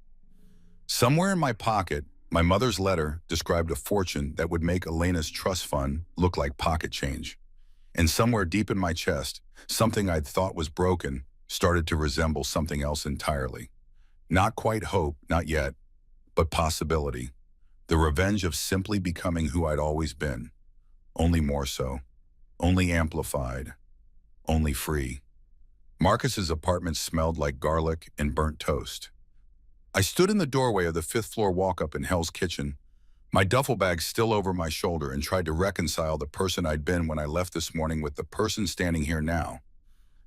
Somewhere in my pocket, my mother's letter described a fortune that would make Elena's trust fund look like pocket change. And somewhere deep in my chest, something I'd thought was broken started to resemble something else entirely. Not quite hope, not yet, but possibility. The revenge of simply becoming who I'd always been. Only more so. Only amplified. Only free. Marcus's apartment smelled like garlic and burnt toast. I stood in the doorway of the 5th floor walk-up in Hell's Kitchen, my duffel bag still over my shoulder, and tried to reconcile the person I'd been when I left this morning with the person standing here now.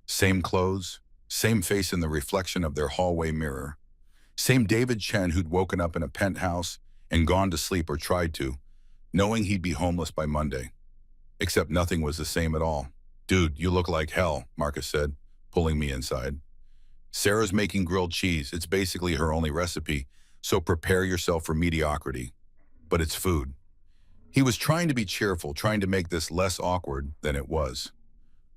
Same clothes, same face in the reflection of their hallway mirror. Same David Chen who'd woken up in a penthouse and gone to sleep, or tried to, knowing he'd be homeless by Monday. Except nothing was the same at all. Dude, you look like hell, Marcus said, pulling me inside. Sarah's making grilled cheese. It's basically her only recipe, so prepare yourself for mediocrity. But it's food. He was trying to be cheerful, trying to make this less awkward than it was.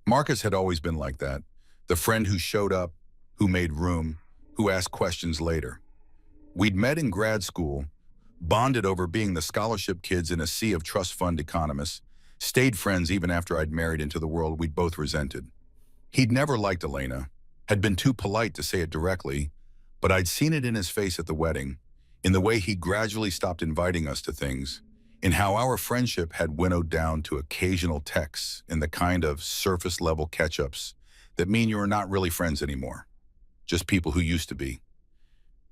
Marcus had always been like that, the friend who showed up, who made room, who asked questions later. We'd met in grad school, bonded over being the scholarship kids in a sea of trust fund economists, stayed friends even after I'd married into the world we'd both resented. He'd never liked Elena, had been too polite to say it directly, but I'd seen it in his face at the wedding, in the way he gradually stopped inviting us to things, in how our friendship had winnowed down to occasional texts and the kind of surface-level catch-ups that mean you are not really friends anymore, just people who used to be.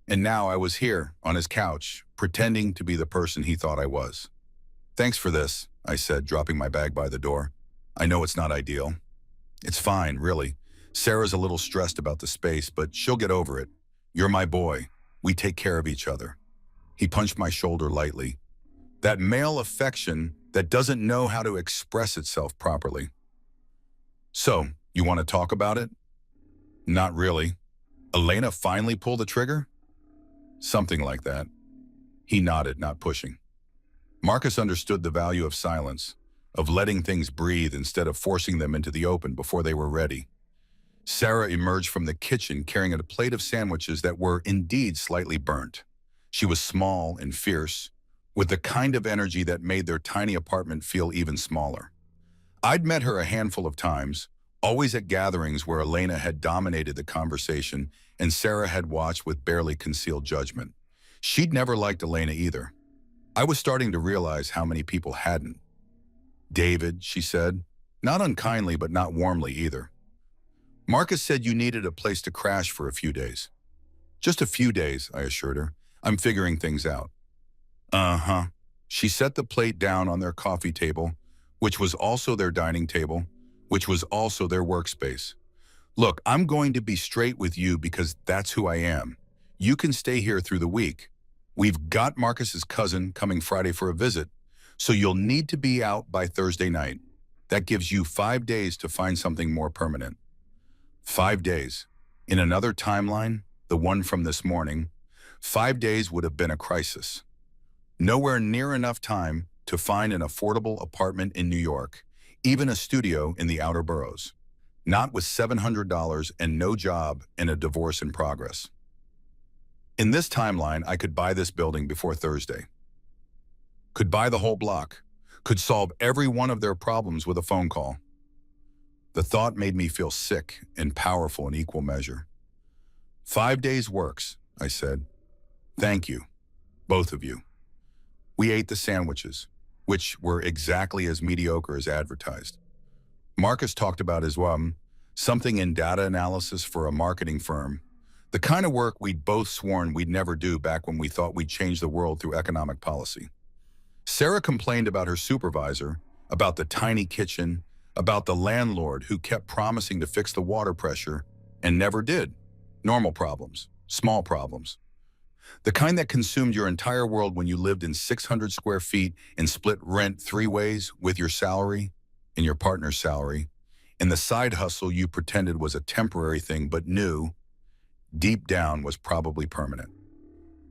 And now I was here, on his couch, pretending to be the person he thought I was. Thanks for this, I said, dropping my bag by the door. I know it's not ideal. It's fine, really. Sarah's a little stressed about the space, but she'll get over it. You're my boy. We take care of each other. He punched my shoulder lightly. That male affection that doesn't know how to express itself properly. So, you want to talk about it? Not really. Elena finally pulled the trigger? Something like that. He nodded, not pushing. Marcus understood the value of silence, of letting things breathe instead of forcing them into the open before they were ready. Sarah emerged from the kitchen carrying a plate of sandwiches that were indeed slightly burnt. She was small and fierce, with the kind of energy that made their tiny apartment feel even smaller. I'd met her a handful of times, always at gatherings where Elena had dominated the conversation and Sarah had watched with barely concealed judgment. She'd never liked Elena either. I was starting to realize how many people hadn't. David, she said, not unkindly but not warmly either. Marcus said you needed a place to crash for a few days. Just a few days, I assured her. I'm figuring things out. Uh-huh. She set the plate down on their coffee table, which was also their dining table, which was also their workspace. Look, I'm going to be straight with you because that's who I am. You can stay here through the week. We've got Marcus's cousin coming Friday for a visit, so you'll need to be out by Thursday night. That gives you 5 days to find something more permanent. 5 days. In another timeline, the one from this morning, 5 days would have been a crisis. Nowhere near enough time to find an affordable apartment in New York, even a studio in the outer boroughs. Not with $700 and no job and a divorce in progress. In this timeline, I could buy this building before Thursday. Could buy the whole block. Could solve every one of their problems with a phone call. The thought made me feel sick and powerful in equal measure. 5 days works, I said. Thank you, both of you. We ate the sandwiches, which were exactly as mediocre as advertised. Marcus talked about his something in data analysis for a marketing firm, the kind of work we'd both sworn we'd never do back when we thought we'd change the world through economic policy. Sarah complained about her supervisor, about the tiny kitchen, about the landlord who kept promising to fix the water pressure and never did. Normal problems, small problems. The kind that consumed your entire world when you lived in 600 square feet and split rent 3 ways with your salary and your partner's salary, and the side hustle you pretended was a temporary thing but knew, deep down, was probably permanent.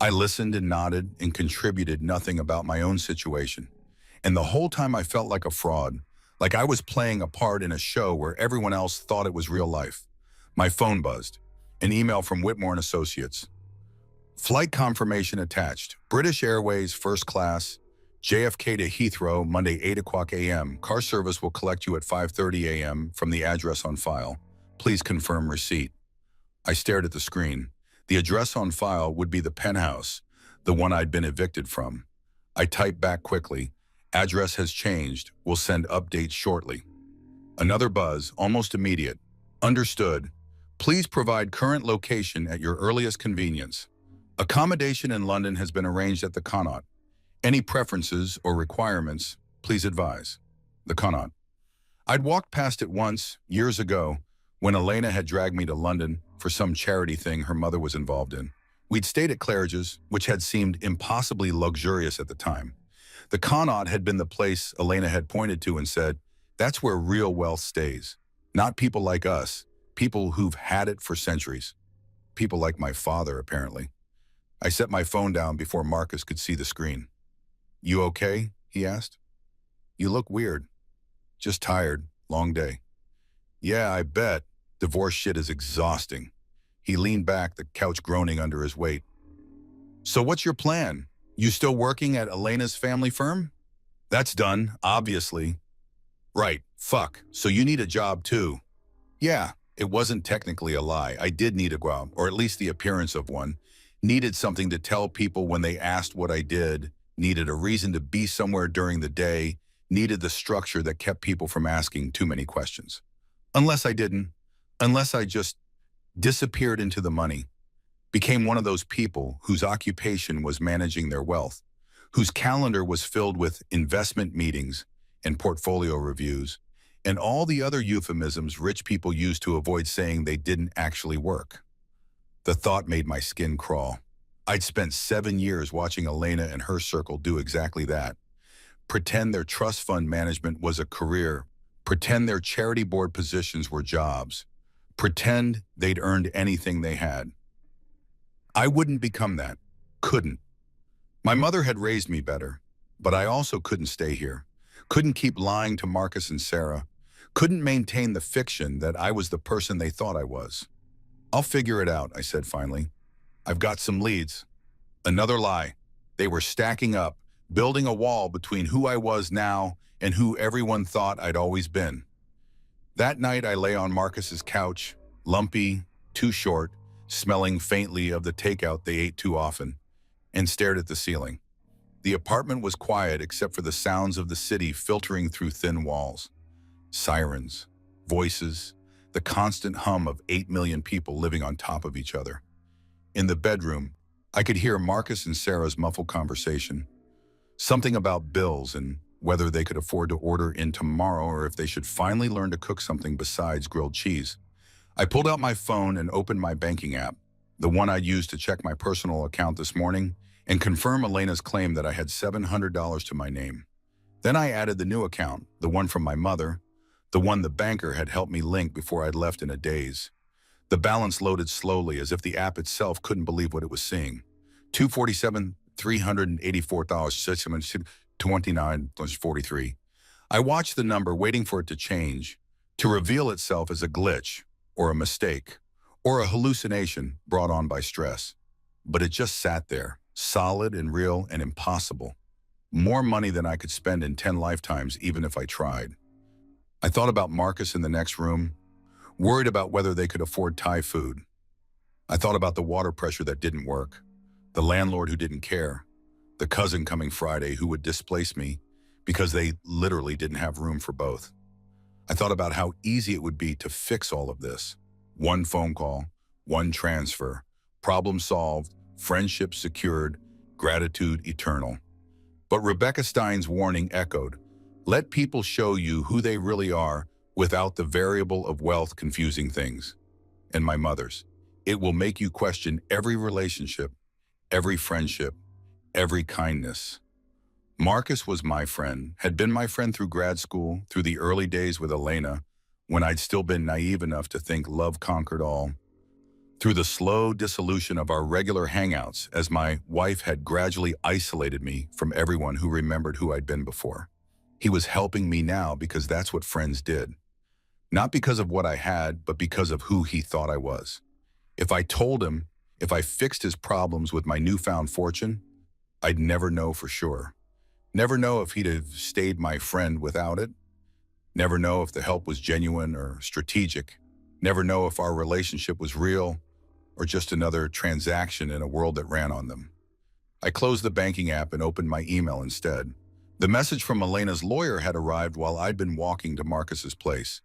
I listened and nodded and contributed nothing about my own situation. And the whole time I felt like a fraud, like I was playing a part in a show where everyone else thought it was real life. My phone buzzed. An email from Whitmore and Associates. Flight confirmation attached. British Airways first class, JFK to Heathrow, Monday 8 o'clock a.m. Car service will collect you at 5:30 a.m. from the address on file. Please confirm receipt. I stared at the screen. The address on file would be the penthouse, the one I'd been evicted from. I typed back quickly. Address has changed. We'll send updates shortly. Another buzz, almost immediate. Understood. Please provide current location at your earliest convenience. Accommodation in London has been arranged at the Connaught. Any preferences or requirements, please advise. The Connaught. I'd walked past it once, years ago, when Elena had dragged me to London for some charity thing her mother was involved in. We'd stayed at Claridge's, which had seemed impossibly luxurious at the time. The Connaught had been the place Elena had pointed to and said, that's where real wealth stays. Not people like us, people who've had it for centuries. People like my father, apparently. I set my phone down before Marcus could see the screen. You okay? He asked. You look weird. Just tired. Long day. Yeah, I bet. Divorce shit is exhausting. He leaned back, the couch groaning under his weight. So what's your plan? You still working at Elena's family firm? That's done, obviously. Right, fuck. So you need a job too. Yeah, it wasn't technically a lie. I did need a job, or at least the appearance of one. Needed something to tell people when they asked what I did. Needed a reason to be somewhere during the day. Needed the structure that kept people from asking too many questions. Unless I didn't. Unless I just disappeared into the money. Became one of those people whose occupation was managing their wealth, whose calendar was filled with investment meetings and portfolio reviews, and all the other euphemisms rich people use to avoid saying they didn't actually work. The thought made my skin crawl. I'd spent 7 years watching Elena and her circle do exactly that. Pretend their trust fund management was a career. Pretend their charity board positions were jobs. Pretend they'd earned anything they had. I wouldn't become that. Couldn't. My mother had raised me better, but I also couldn't stay here. Couldn't keep lying to Marcus and Sarah. Couldn't maintain the fiction that I was the person they thought I was. I'll figure it out, I said finally. I've got some leads. Another lie. They were stacking up, building a wall between who I was now and who everyone thought I'd always been. That night I lay on Marcus's couch, lumpy, too short, smelling faintly of the takeout they ate too often, and stared at the ceiling. The apartment was quiet except for the sounds of the city filtering through thin walls. Sirens, voices, the constant hum of 8 million people living on top of each other. In the bedroom, I could hear Marcus and Sarah's muffled conversation, something about bills and whether they could afford to order in tomorrow or if they should finally learn to cook something besides grilled cheese. I pulled out my phone and opened my banking app, the one I'd used to check my personal account this morning, and confirm Elena's claim that I had $700 to my name. Then I added the new account, the one from my mother, the one the banker had helped me link before I'd left in a daze. The balance loaded slowly as if the app itself couldn't believe what it was seeing. $247, $384, 29.43. I watched the number, waiting for it to change, to reveal itself as a glitch, or a mistake, or a hallucination brought on by stress. But it just sat there, solid and real and impossible. More money than I could spend in 10 lifetimes even if I tried. I thought about Marcus in the next room, worried about whether they could afford Thai food. I thought about the water pressure that didn't work, the landlord who didn't care, the cousin coming Friday who would displace me because they literally didn't have room for both. I thought about how easy it would be to fix all of this. One phone call, one transfer, problem solved, friendship secured, gratitude eternal. But Rebecca Stein's warning echoed, let people show you who they really are without the variable of wealth confusing things. And my mother's, it will make you question every relationship, every friendship, every kindness. Marcus was my friend, had been my friend through grad school, through the early days with Elena, when I'd still been naive enough to think love conquered all, through the slow dissolution of our regular hangouts as my wife had gradually isolated me from everyone who remembered who I'd been before. He was helping me now because that's what friends did. Not because of what I had, but because of who he thought I was. If I told him, if I fixed his problems with my newfound fortune, I'd never know for sure. Never know if he'd have stayed my friend without it. Never know if the help was genuine or strategic. Never know if our relationship was real or just another transaction in a world that ran on them. I closed the banking app and opened my email instead. The message from Elena's lawyer had arrived while I'd been walking to Marcus's place.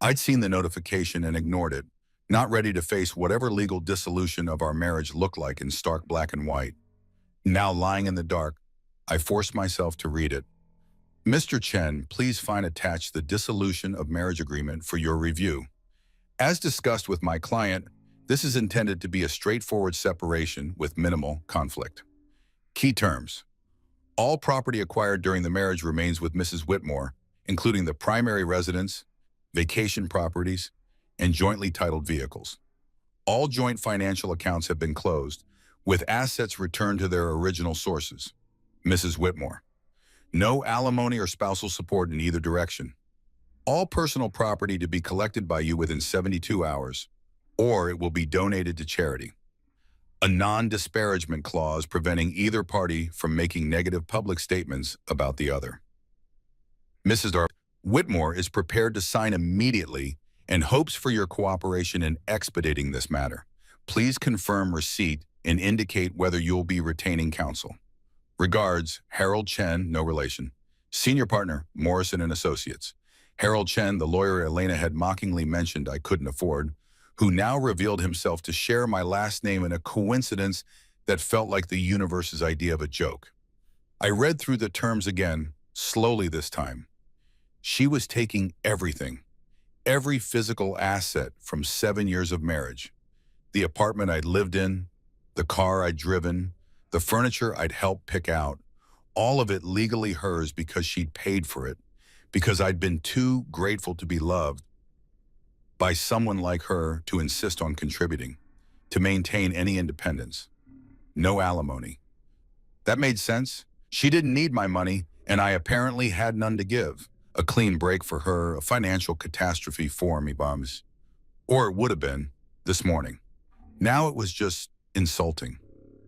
I'd seen the notification and ignored it, not ready to face whatever legal dissolution of our marriage looked like in stark black and white. Now lying in the dark, I forced myself to read it. Mr. Chen, please find attached the dissolution of marriage agreement for your review. As discussed with my client, this is intended to be a straightforward separation with minimal conflict. Key terms. All property acquired during the marriage remains with Mrs. Whitmore, including the primary residence, vacation properties, and jointly titled vehicles. All joint financial accounts have been closed, with assets returned to their original sources. Mrs. Whitmore. No alimony or spousal support in either direction. All personal property to be collected by you within 72 hours, or it will be donated to charity. A non-disparagement clause preventing either party from making negative public statements about the other. Mrs. Whitmore is prepared to sign immediately and hopes for your cooperation in expediting this matter. Please confirm receipt and indicate whether you'll be retaining counsel. Regards, Harold Chen, no relation. Senior partner, Morrison and Associates. Harold Chen, the lawyer Elena had mockingly mentioned I couldn't afford, who now revealed himself to share my last name in a coincidence that felt like the universe's idea of a joke. I read through the terms again, slowly this time. She was taking everything, every physical asset from 7 years of marriage. The apartment I'd lived in, the car I'd driven, the furniture I'd helped pick out, all of it legally hers because she'd paid for it, because I'd been too grateful to be loved by someone like her to insist on contributing, to maintain any independence. No alimony. That made sense. She didn't need my money, and I apparently had none to give. A clean break for her, a financial catastrophe for me, bums. Or it would have been, this morning. Now it was just insulting,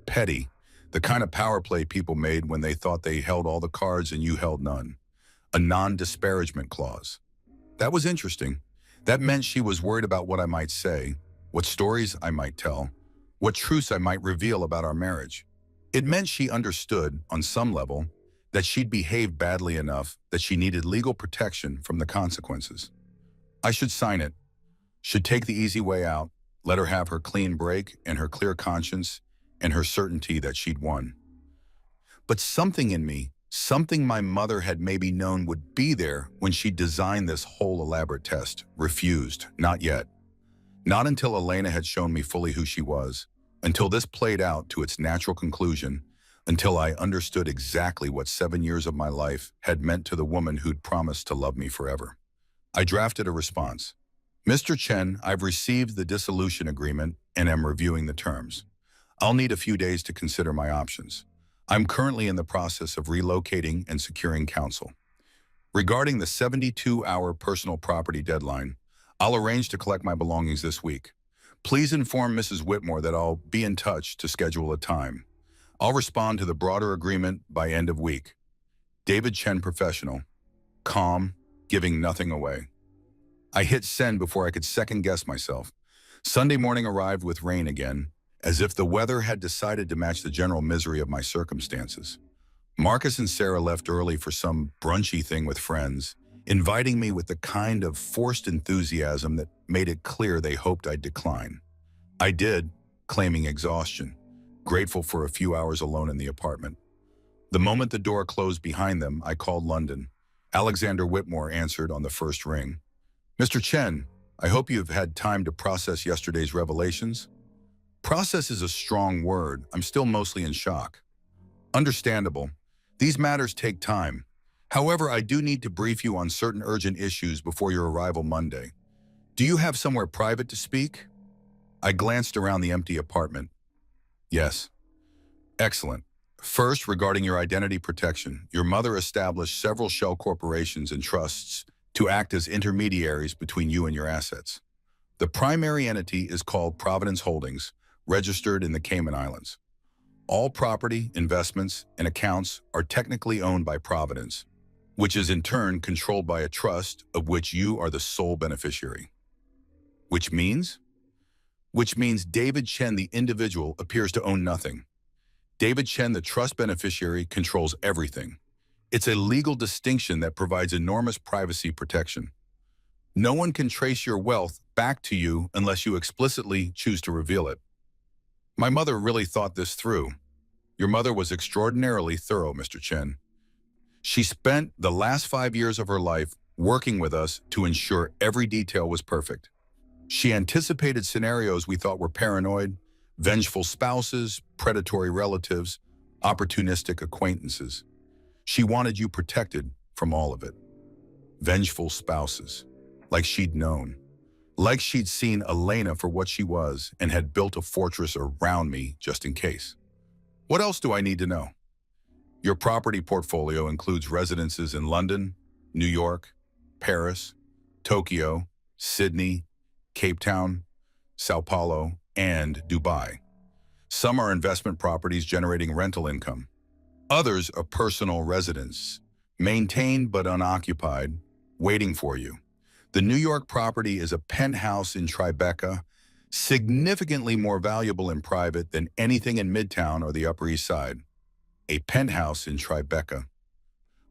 petty, the kind of power play people made when they thought they held all the cards and you held none. A non-disparagement clause. That was interesting. That meant she was worried about what I might say, what stories I might tell, what truths I might reveal about our marriage. It meant she understood, on some level, that she'd behaved badly enough that she needed legal protection from the consequences. I should sign it, should take the easy way out, let her have her clean break and her clear conscience, and her certainty that she'd won. But something in me, something my mother had maybe known would be there when she designed this whole elaborate test, refused, not yet. Not until Elena had shown me fully who she was, until this played out to its natural conclusion, until I understood exactly what 7 years of my life had meant to the woman who'd promised to love me forever. I drafted a response. Mr. Chen, I've received the dissolution agreement and am reviewing the terms. I'll need a few days to consider my options. I'm currently in the process of relocating and securing counsel. Regarding the 72-hour personal property deadline, I'll arrange to collect my belongings this week. Please inform Mrs. Whitmore that I'll be in touch to schedule a time. I'll respond to the broader agreement by end of week. David Chen, professional, calm, giving nothing away. I hit send before I could second-guess myself. Sunday morning arrived with rain again, as if the weather had decided to match the general misery of my circumstances. Marcus and Sarah left early for some brunchy thing with friends, inviting me with the kind of forced enthusiasm that made it clear they hoped I'd decline. I did, claiming exhaustion, grateful for a few hours alone in the apartment. The moment the door closed behind them, I called London. Alexander Whitmore answered on the first ring. Mr. Chen, I hope you've had time to process yesterday's revelations. Process is a strong word. I'm still mostly in shock. Understandable. These matters take time. However, I do need to brief you on certain urgent issues before your arrival Monday. Do you have somewhere private to speak? I glanced around the empty apartment. Yes. Excellent. First, regarding your identity protection, your mother established several shell corporations and trusts to act as intermediaries between you and your assets. The primary entity is called Providence Holdings, registered in the Cayman Islands. All property, investments, and accounts are technically owned by Providence, which is in turn controlled by a trust of which you are the sole beneficiary. Which means David Chen, the individual, appears to own nothing. David Chen, the trust beneficiary, controls everything. It's a legal distinction that provides enormous privacy protection. No one can trace your wealth back to you unless you explicitly choose to reveal it. My mother really thought this through. Your mother was extraordinarily thorough, Mr. Chen. She spent the last 5 years of her life working with us to ensure every detail was perfect. She anticipated scenarios we thought were paranoid, vengeful spouses, predatory relatives, opportunistic acquaintances. She wanted you protected from all of it. Vengeful spouses, like she'd known. Like she'd seen Elena for what she was and had built a fortress around me just in case. What else do I need to know? Your property portfolio includes residences in London, New York, Paris, Tokyo, Sydney, Cape Town, Sao Paulo, and Dubai. Some are investment properties generating rental income. Others are personal residence, maintained but unoccupied, waiting for you. The New York property is a penthouse in Tribeca, significantly more valuable in private than anything in Midtown or the Upper East Side. A penthouse in Tribeca,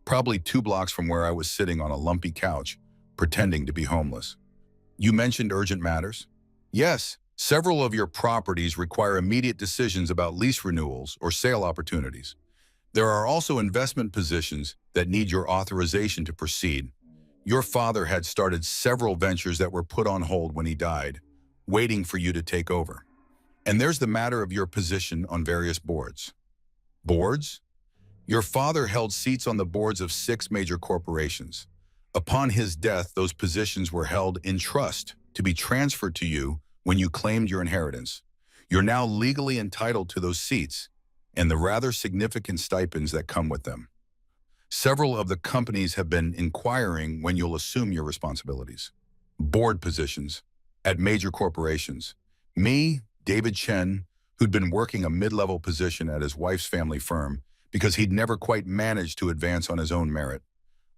probably 2 blocks from where I was sitting on a lumpy couch, pretending to be homeless. You mentioned urgent matters? Yes, several of your properties require immediate decisions about lease renewals or sale opportunities. There are also investment positions that need your authorization to proceed. Your father had started several ventures that were put on hold when he died, waiting for you to take over. And there's the matter of your position on various boards. Boards? Your father held seats on the boards of 6 major corporations. Upon his death, those positions were held in trust to be transferred to you when you claimed your inheritance. You're now legally entitled to those seats and the rather significant stipends that come with them. Several of the companies have been inquiring when you'll assume your responsibilities. Board positions at major corporations. Me, David Chen, who'd been working a mid-level position at his wife's family firm because he'd never quite managed to advance on his own merit.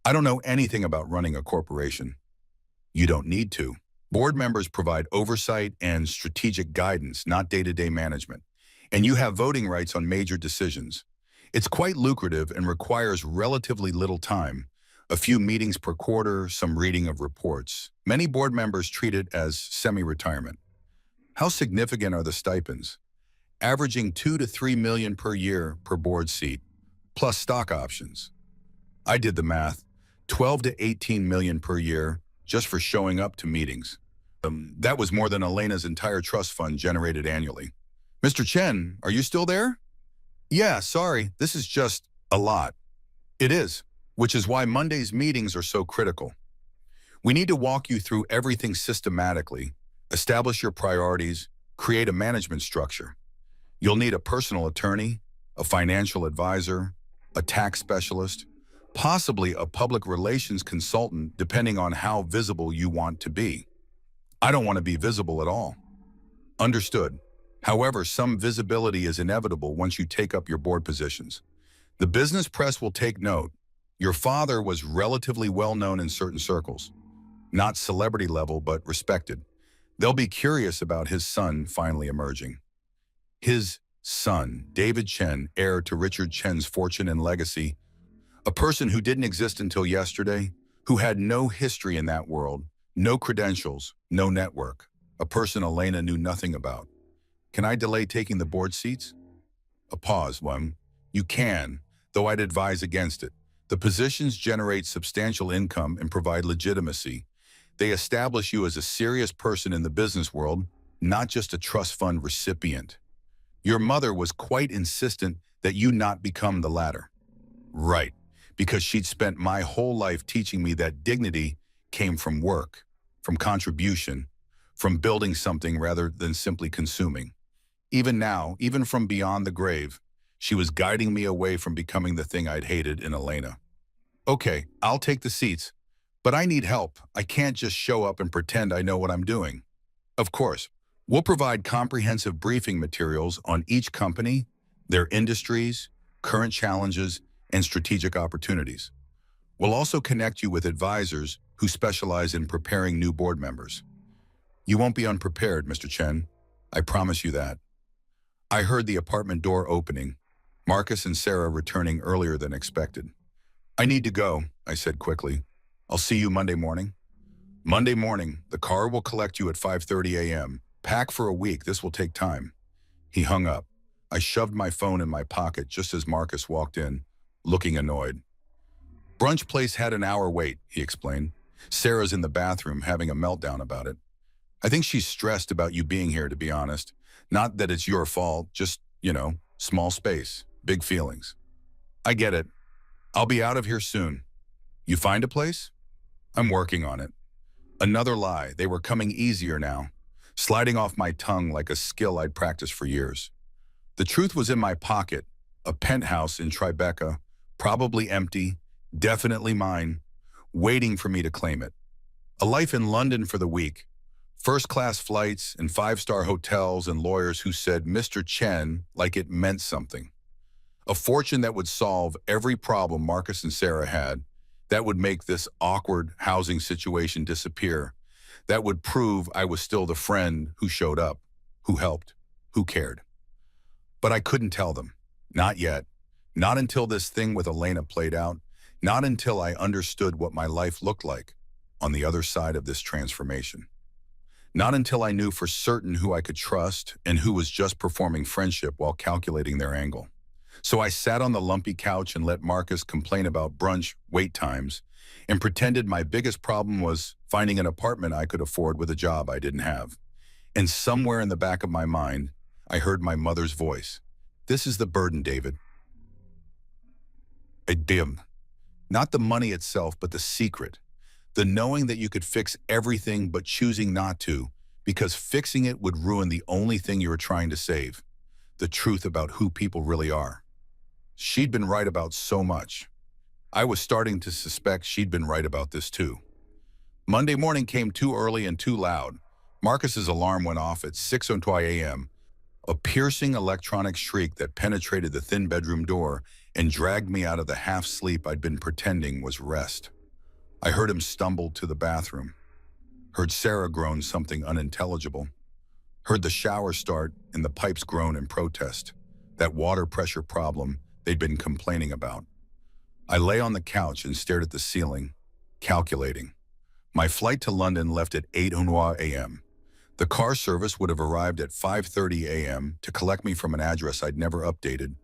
I don't know anything about running a corporation. You don't need to. Board members provide oversight and strategic guidance, not day-to-day management. And you have voting rights on major decisions. It's quite lucrative and requires relatively little time. A few meetings per quarter, some reading of reports. Many board members treat it as semi-retirement. How significant are the stipends? averaging 2 to 3 million per year per board seat, plus stock options. I did the math, 12 to 18 million per year just for showing up to meetings. That was more than Elena's entire trust fund generated annually. Mr. Chen, are you still there? Yeah, sorry, this is just a lot. It is, which is why Monday's meetings are so critical. We need to walk you through everything systematically, establish your priorities, create a management structure. You'll need a personal attorney, a financial advisor, a tax specialist, possibly a public relations consultant depending on how visible you want to be. I don't want to be visible at all. Understood. However, some visibility is inevitable once you take up your board positions. The business press will take note. Your father was relatively well known in certain circles. Not celebrity level, but respected. They'll be curious about his son finally emerging. His son, David Chen, heir to Richard Chen's fortune and legacy, a person who didn't exist until yesterday, who had no history in that world, no credentials, no network, a person Elena knew nothing about. Can I delay taking the board seats? A pause, one. You can, though I'd advise against it. The positions generate substantial income and provide legitimacy. They establish you as a serious person in the business world, not just a trust fund recipient. Your mother was quite insistent that you not become the latter. Right, because she'd spent my whole life teaching me that dignity came from work, from contribution, from building something rather than simply consuming. Even now, even from beyond the grave, she was guiding me away from becoming the thing I'd hated in Elena. Okay, I'll take the seats, but I need help. I can't just show up and pretend I know what I'm doing. Of course, we'll provide comprehensive briefing materials on each company, their industries, current challenges, and strategic opportunities. We'll also connect you with advisors who specialize in preparing new board members. You won't be unprepared, Mr. Chen. I promise you that. I heard the apartment door opening, Marcus and Sarah returning earlier than expected. I need to go, I said quickly. I'll see you Monday morning. Monday morning, the car will collect you at 5:30 a.m. Pack for a week, this will take time. He hung up. I shoved my phone in my pocket just as Marcus walked in, looking annoyed. Brunch place had an hour wait, he explained. Sarah's in the bathroom having a meltdown about it. I think she's stressed about you being here, to be honest. Not that it's your fault, just, small space, big feelings. I get it. I'll be out of here soon. You find a place? I'm working on it. Another lie. They were coming easier now, sliding off my tongue like a skill I'd practiced for years. The truth was in my pocket, a penthouse in Tribeca, probably empty, definitely mine, waiting for me to claim it. A life in London for the week, first-class flights and five-star hotels and lawyers who said Mr. Chen like it meant something. A fortune that would solve every problem Marcus and Sarah had, that would make this awkward housing situation disappear, that would prove I was still the friend who showed up, who helped, who cared. But I couldn't tell them. Not yet. Not until this thing with Elena played out. Not until I understood what my life looked like on the other side of this transformation. Not until I knew for certain who I could trust and who was just performing friendship while calculating their angle. So I sat on the lumpy couch and let Marcus complain about brunch wait times and pretended my biggest problem was finding an apartment I could afford with a job I didn't have. And somewhere in the back of my mind, I heard my mother's voice. This is the burden, David. A dim. Not the money itself, but the secret. The knowing that you could fix everything but choosing not to, because fixing it would ruin the only thing you were trying to save. The truth about who people really are. She'd been right about so much. I was starting to suspect she'd been right about this too. Monday morning came too early and too loud. Marcus's alarm went off at 6:02 a.m., a piercing electronic shriek that penetrated the thin bedroom door and dragged me out of the half-sleep I'd been pretending was rest. I heard him stumble to the bathroom, heard Sarah groan something unintelligible, heard the shower start and the pipes groan in protest, that water pressure problem they'd been complaining about. I lay on the couch and stared at the ceiling, calculating. My flight to London left at 8:00 a.m. The car service would have arrived at 5:30 a.m. to collect me from an address I'd never updated,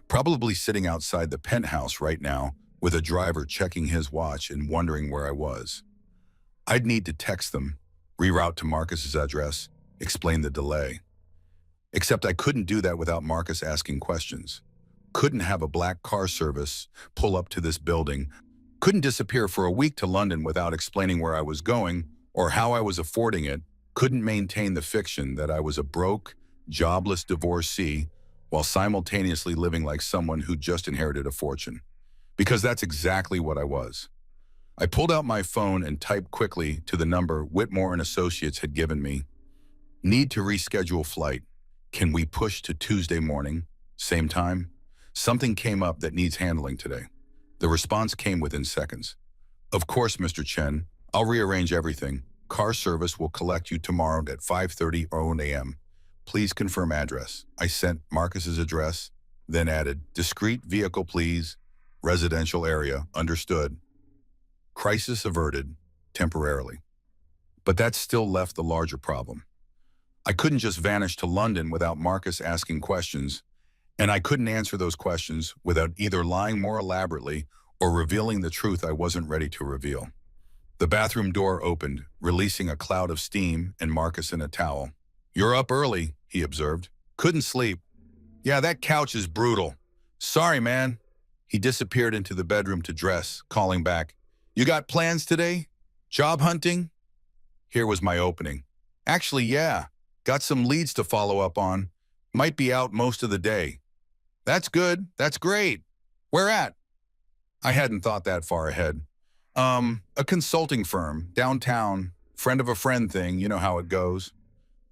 probably sitting outside the penthouse right now with a driver checking his watch and wondering where I was. I'd need to text them, reroute to Marcus's address, explain the delay. Except I couldn't do that without Marcus asking questions. Couldn't have a black car service pull up to this building. Couldn't disappear for a week to London without explaining where I was going or how I was affording it. Couldn't maintain the fiction that I was a broke, jobless divorcee while simultaneously living like someone who just inherited a fortune. Because that's exactly what I was. I pulled out my phone and typed quickly to the number Whitmore and Associates had given me. Need to reschedule flight. Can we push to Tuesday morning? Same time? Something came up that needs handling today. The response came within seconds. Of course, Mr. Chen. I'll rearrange everything. Car service will collect you tomorrow at 5:30 a.m. Please confirm address. I sent Marcus's address, then added, discreet vehicle please, residential area, understood. Crisis averted, temporarily. But that still left the larger problem. I couldn't just vanish to London without Marcus asking questions, and I couldn't answer those questions without either lying more elaborately or revealing the truth I wasn't ready to reveal. The bathroom door opened, releasing a cloud of steam and Marcus in a towel. You're up early, he observed. Couldn't sleep. Yeah, that couch is brutal. Sorry, man. He disappeared into the bedroom to dress, calling back. You got plans today? Job hunting? Here was my opening. Actually, yeah. Got some leads to follow up on. Might be out most of the day. That's good. That's great. Where at? I hadn't thought that far ahead. A consulting firm, downtown, friend of a friend thing, you know how it goes.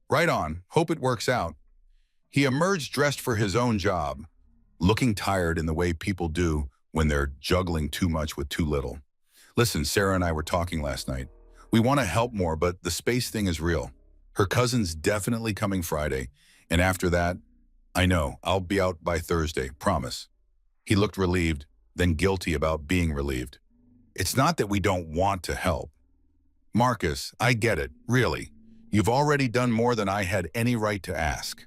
Right on. Hope it works out. He emerged dressed for his own job, looking tired in the way people do when they're juggling too much with too little. Listen, Sarah and I were talking last night. We want to help more, but the space thing is real. Her cousin's definitely coming Friday, and after that, I know, I'll be out by Thursday, promise. He looked relieved, then guilty about being relieved. It's not that we don't want to help. Marcus, I get it, really. You've already done more than I had any right to ask.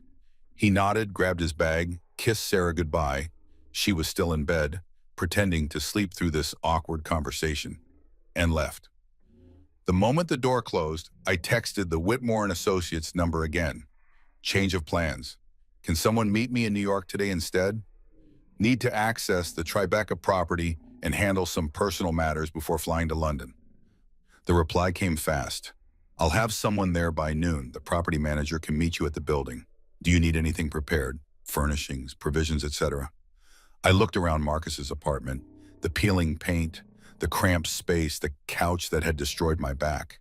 He nodded, grabbed his bag, kissed Sarah goodbye. She was still in bed, pretending to sleep through this awkward conversation, and left. The moment the door closed, I texted the Whitmore and Associates number again. Change of plans. Can someone meet me in New York today instead? Need to access the Tribeca property and handle some personal matters before flying to London. The reply came fast. I'll have someone there by noon. The property manager can meet you at the building. Do you need anything prepared? Furnishings, provisions, etc. I looked around Marcus's apartment, the peeling paint, the cramped space, the couch that had destroyed my back.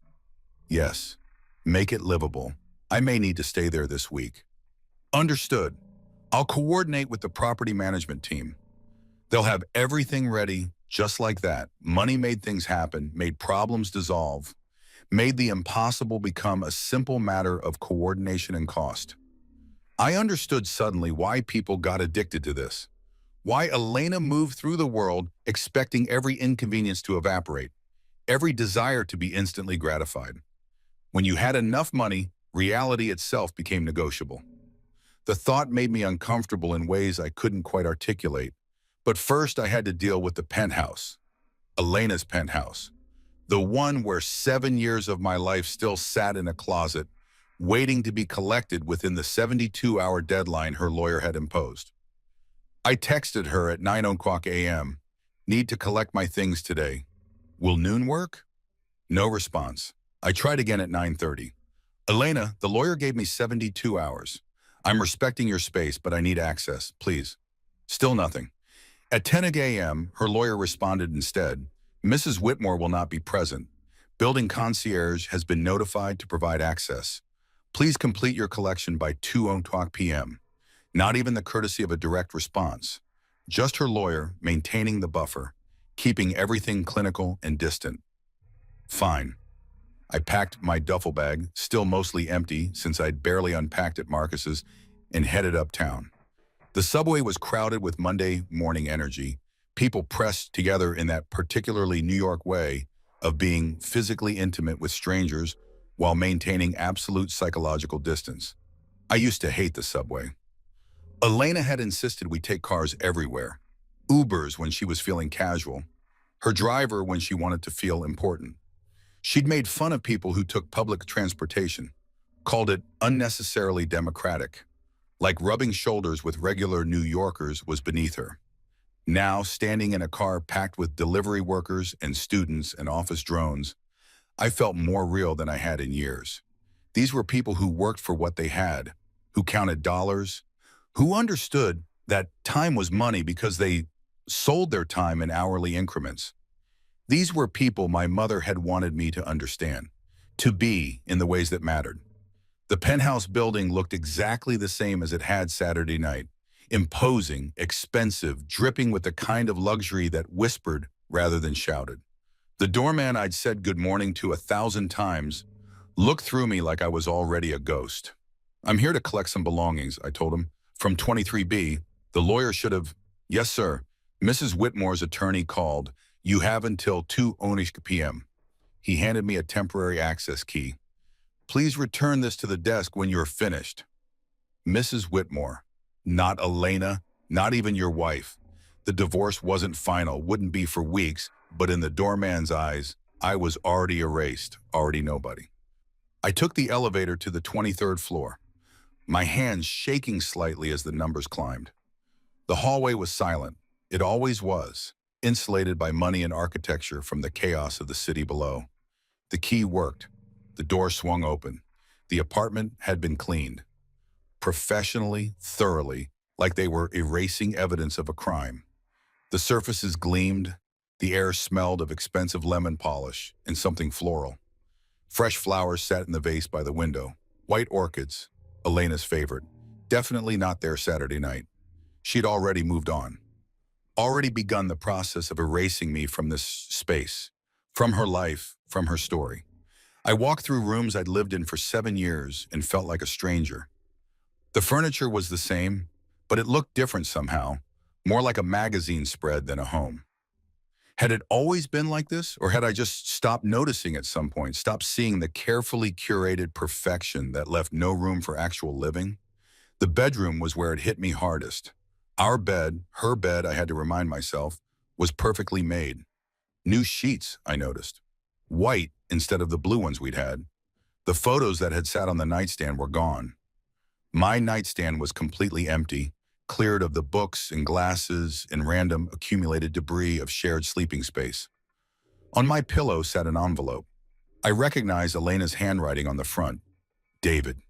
Yes, make it livable. I may need to stay there this week. Understood. I'll coordinate with the property management team. They'll have everything ready just like that. Money made things happen, made problems dissolve, made the impossible become a simple matter of coordination and cost. I understood suddenly why people got addicted to this. Why Elena moved through the world expecting every inconvenience to evaporate, every desire to be instantly gratified. When you had enough money, reality itself became negotiable. The thought made me uncomfortable in ways I couldn't quite articulate. But first I had to deal with the penthouse, Elena's penthouse, the one where 7 years of my life still sat in a closet, waiting to be collected within the 72-hour deadline her lawyer had imposed. I texted her at 9:00 a.m., need to collect my things today. Will noon work? No response. I tried again at 9:30. Elena, the lawyer gave me 72 hours. I'm respecting your space, but I need access, please. Still nothing. At 10 a.m., her lawyer responded instead, Mrs. Whitmore will not be present. Building concierge has been notified to provide access. Please complete your collection by 2:00 p.m. Not even the courtesy of a direct response. Just her lawyer maintaining the buffer, keeping everything clinical and distant. Fine. I packed my duffel bag, still mostly empty since I'd barely unpacked at Marcus's, and headed uptown. The subway was crowded with Monday morning energy, people pressed together in that particularly New York way of being physically intimate with strangers while maintaining absolute psychological distance. I used to hate the subway. Elena had insisted we take cars everywhere. Ubers when she was feeling casual. Her driver when she wanted to feel important. She'd made fun of people who took public transportation, called it unnecessarily democratic, like rubbing shoulders with regular New Yorkers was beneath her. Now, standing in a car packed with delivery workers and students and office drones, I felt more real than I had in years. These were people who worked for what they had, who counted dollars, who understood that time was money because they sold their time in hourly increments. These were people my mother had wanted me to understand, to be in the ways that mattered. The penthouse building looked exactly the same as it had Saturday night, imposing, expensive, dripping with the kind of luxury that whispered rather than shouted. The doorman I'd said good morning to 1,000 times looked through me like I was already a ghost. "I'm here to collect some belongings," I told him. "From 23B, the lawyer should have—" "Yes, sir. Mrs. Whitmore's attorney called. You have until 2 p.m. He handed me a temporary access key. "Please return this to the desk when you're finished." Mrs. Whitmore. Not Elena, not even your wife. The divorce wasn't final, wouldn't be for weeks, but in the doorman's eyes, I was already erased, already nobody. I took the elevator to the 23rd floor, my hands shaking slightly as the numbers climbed. The hallway was silent. It always was, insulated by money and architecture from the chaos of the city below. The key worked. The door swung open. The apartment had been cleaned. Professionally, thoroughly, like they were erasing evidence of a crime. The surfaces gleamed. The air smelled of expensive lemon polish and something floral. Fresh flowers sat in the vase by the window. White orchids, Elena's favorite. Definitely not there Saturday night. She'd already moved on. Already begun the process of erasing me from this space, from her life, from her story. I walked through rooms I'd lived in for 7 years and felt like a stranger. The furniture was the same, but it looked different somehow, more like a magazine spread than a home. Had it always been like this, or had I just stopped noticing at some point, stopped seeing the carefully curated perfection that left no room for actual living? The bedroom was where it hit me hardest. Our bed, her bed, I had to remind myself, was perfectly made. New sheets, I noticed. White instead of the blue ones we'd had. The photos that had sat on the nightstand were gone. My nightstand was completely empty, cleared of the books and glasses and random accumulated debris of shared sleeping space. On my pillow sat an envelope. I recognized Elena's handwriting on the front. David.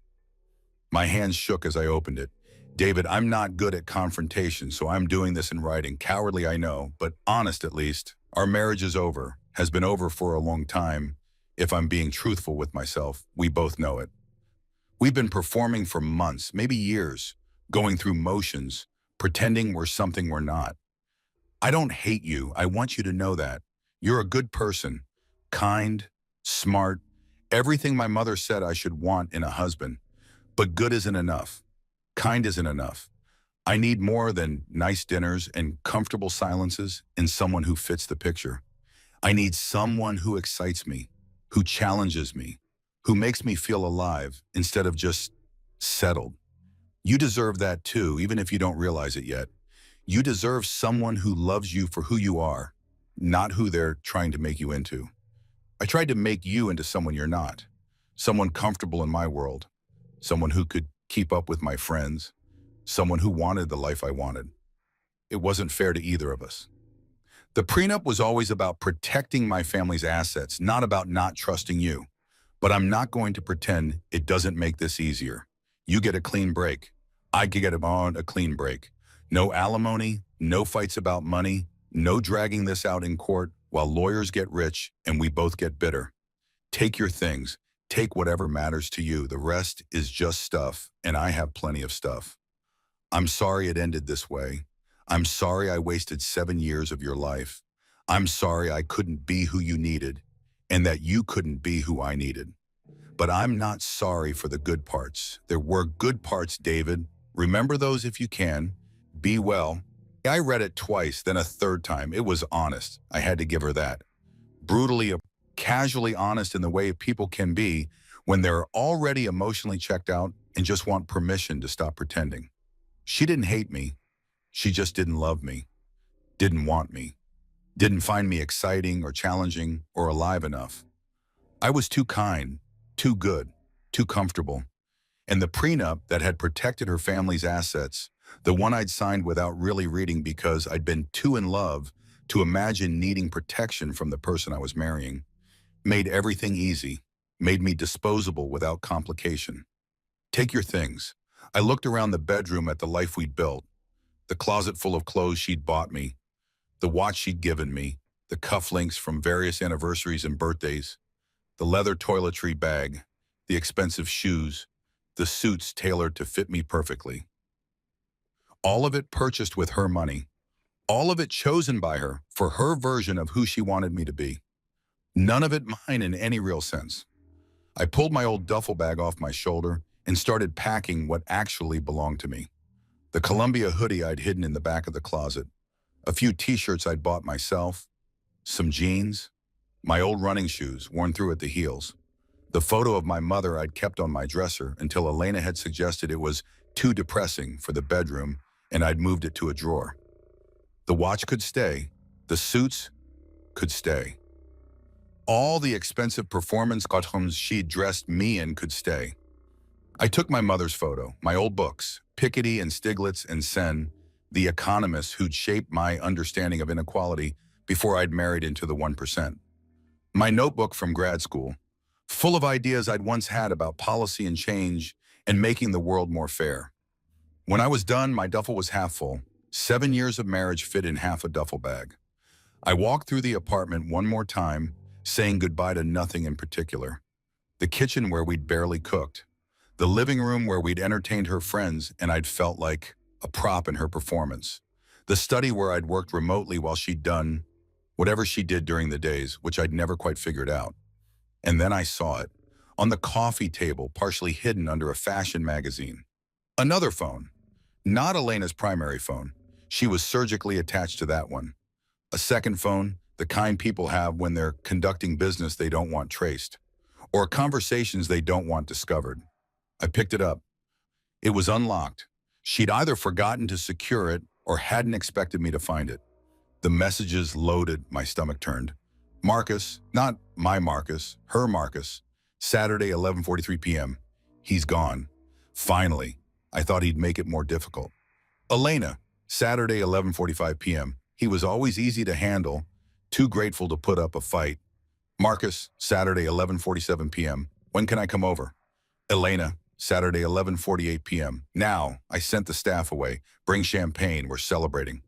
My hands shook as I opened it. "David, I'm not good at confrontation, so I'm doing this in writing. Cowardly, I know, but honest at least. Our marriage is over, has been over for a long time. If I'm being truthful with myself, we both know it. We've been performing for months, maybe years, going through motions, pretending we're something we're not. I don't hate you. I want you to know that. You're a good person, kind, smart, everything my mother said I should want in a husband. But good isn't enough. Kind isn't enough. I need more than nice dinners and comfortable silences in someone who fits the picture. I need someone who excites me, who challenges me, who makes me feel alive instead of just settled. You deserve that too, even if you don't realize it yet. You deserve someone who loves you for who you are, not who they're trying to make you into. I tried to make you into someone you're not, someone comfortable in my world, someone who could keep up with my friends, someone who wanted the life I wanted. It wasn't fair to either of us. The prenup was always about protecting my family's assets, not about not trusting you. But I'm not going to pretend it doesn't make this easier. You get a clean break. I get a clean break. No alimony, no fights about money, no dragging this out in court while lawyers get rich and we both get bitter. Take your things. Take whatever matters to you. The rest is just stuff, and I have plenty of stuff. I'm sorry it ended this way. I'm sorry I wasted 7 years of your life. I'm sorry I couldn't be who you needed, and that you couldn't be who I needed. But I'm not sorry for the good parts. There were good parts, David. Remember those if you can. Be well. I read it twice, then a third time. It was honest. I had to give her that. Brutally, casually honest in the way people can be when they're already emotionally checked out and just want permission to stop pretending. She didn't hate me. She just didn't love me, didn't want me, didn't find me exciting or challenging or alive enough. I was too kind, too good, too comfortable. And the prenup that had protected her family's assets, the one I'd signed without really reading because I'd been too in love to imagine needing protection from the person I was marrying, made everything easy, made me disposable without complication. Take your things. I looked around the bedroom at the life we'd built, the closet full of clothes she'd bought me, the watch she'd given me, the cufflinks from various anniversaries and birthdays, the leather toiletry bag, the expensive shoes, the suits tailored to fit me perfectly. All of it purchased with her money, all of it chosen by her for her version of who she wanted me to be. None of it mine in any real sense. I pulled my old duffel bag off my shoulder and started packing what actually belonged to me. The Columbia hoodie I'd hidden in the back of the closet, a few t-shirts I'd bought myself, some jeans, my old running shoes worn through at the heels, the photo of my mother I'd kept on my dresser until Elena had suggested it was too depressing for the bedroom and I'd moved it to a drawer. The watch could stay, the suits could stay. All the expensive performance costumes she'd dressed me in could stay. I took my mother's photo, my old books, Piketty and Stiglitz and Sen, the economists who'd shaped my understanding of inequality before I'd married into the 1%. My notebook from grad school, full of ideas I'd once had about policy and change and making the world more fair. When I was done, my duffel was half full. 7 years of marriage fit in half a duffel bag. I walked through the apartment one more time, saying goodbye to nothing in particular. The kitchen where we'd barely cooked. The living room where we'd entertained her friends and I'd felt like a prop in her performance. The study where I'd worked remotely while she'd done whatever she did during the days, which I'd never quite figured out. And then I saw it, on the coffee table, partially hidden under a fashion magazine. Another phone. Not Elena's primary phone. She was surgically attached to that one. A second phone, the kind people have when they're conducting business they don't want traced, or conversations they don't want discovered. I picked it up. It was unlocked. She'd either forgotten to secure it or hadn't expected me to find it. The messages loaded, my stomach turned. Marcus, not my Marcus, her Marcus. Saturday, 11:43 p.m. He's gone. Finally, I thought he'd make it more difficult. Elena, Saturday, 11:45 p.m. He was always easy to handle, too grateful to put up a fight. Marcus, Saturday, 11:47 p.m. When can I come over? Elena, Saturday, 11:48 p.m. Now, I sent the staff away. Bring champagne, we're celebrating.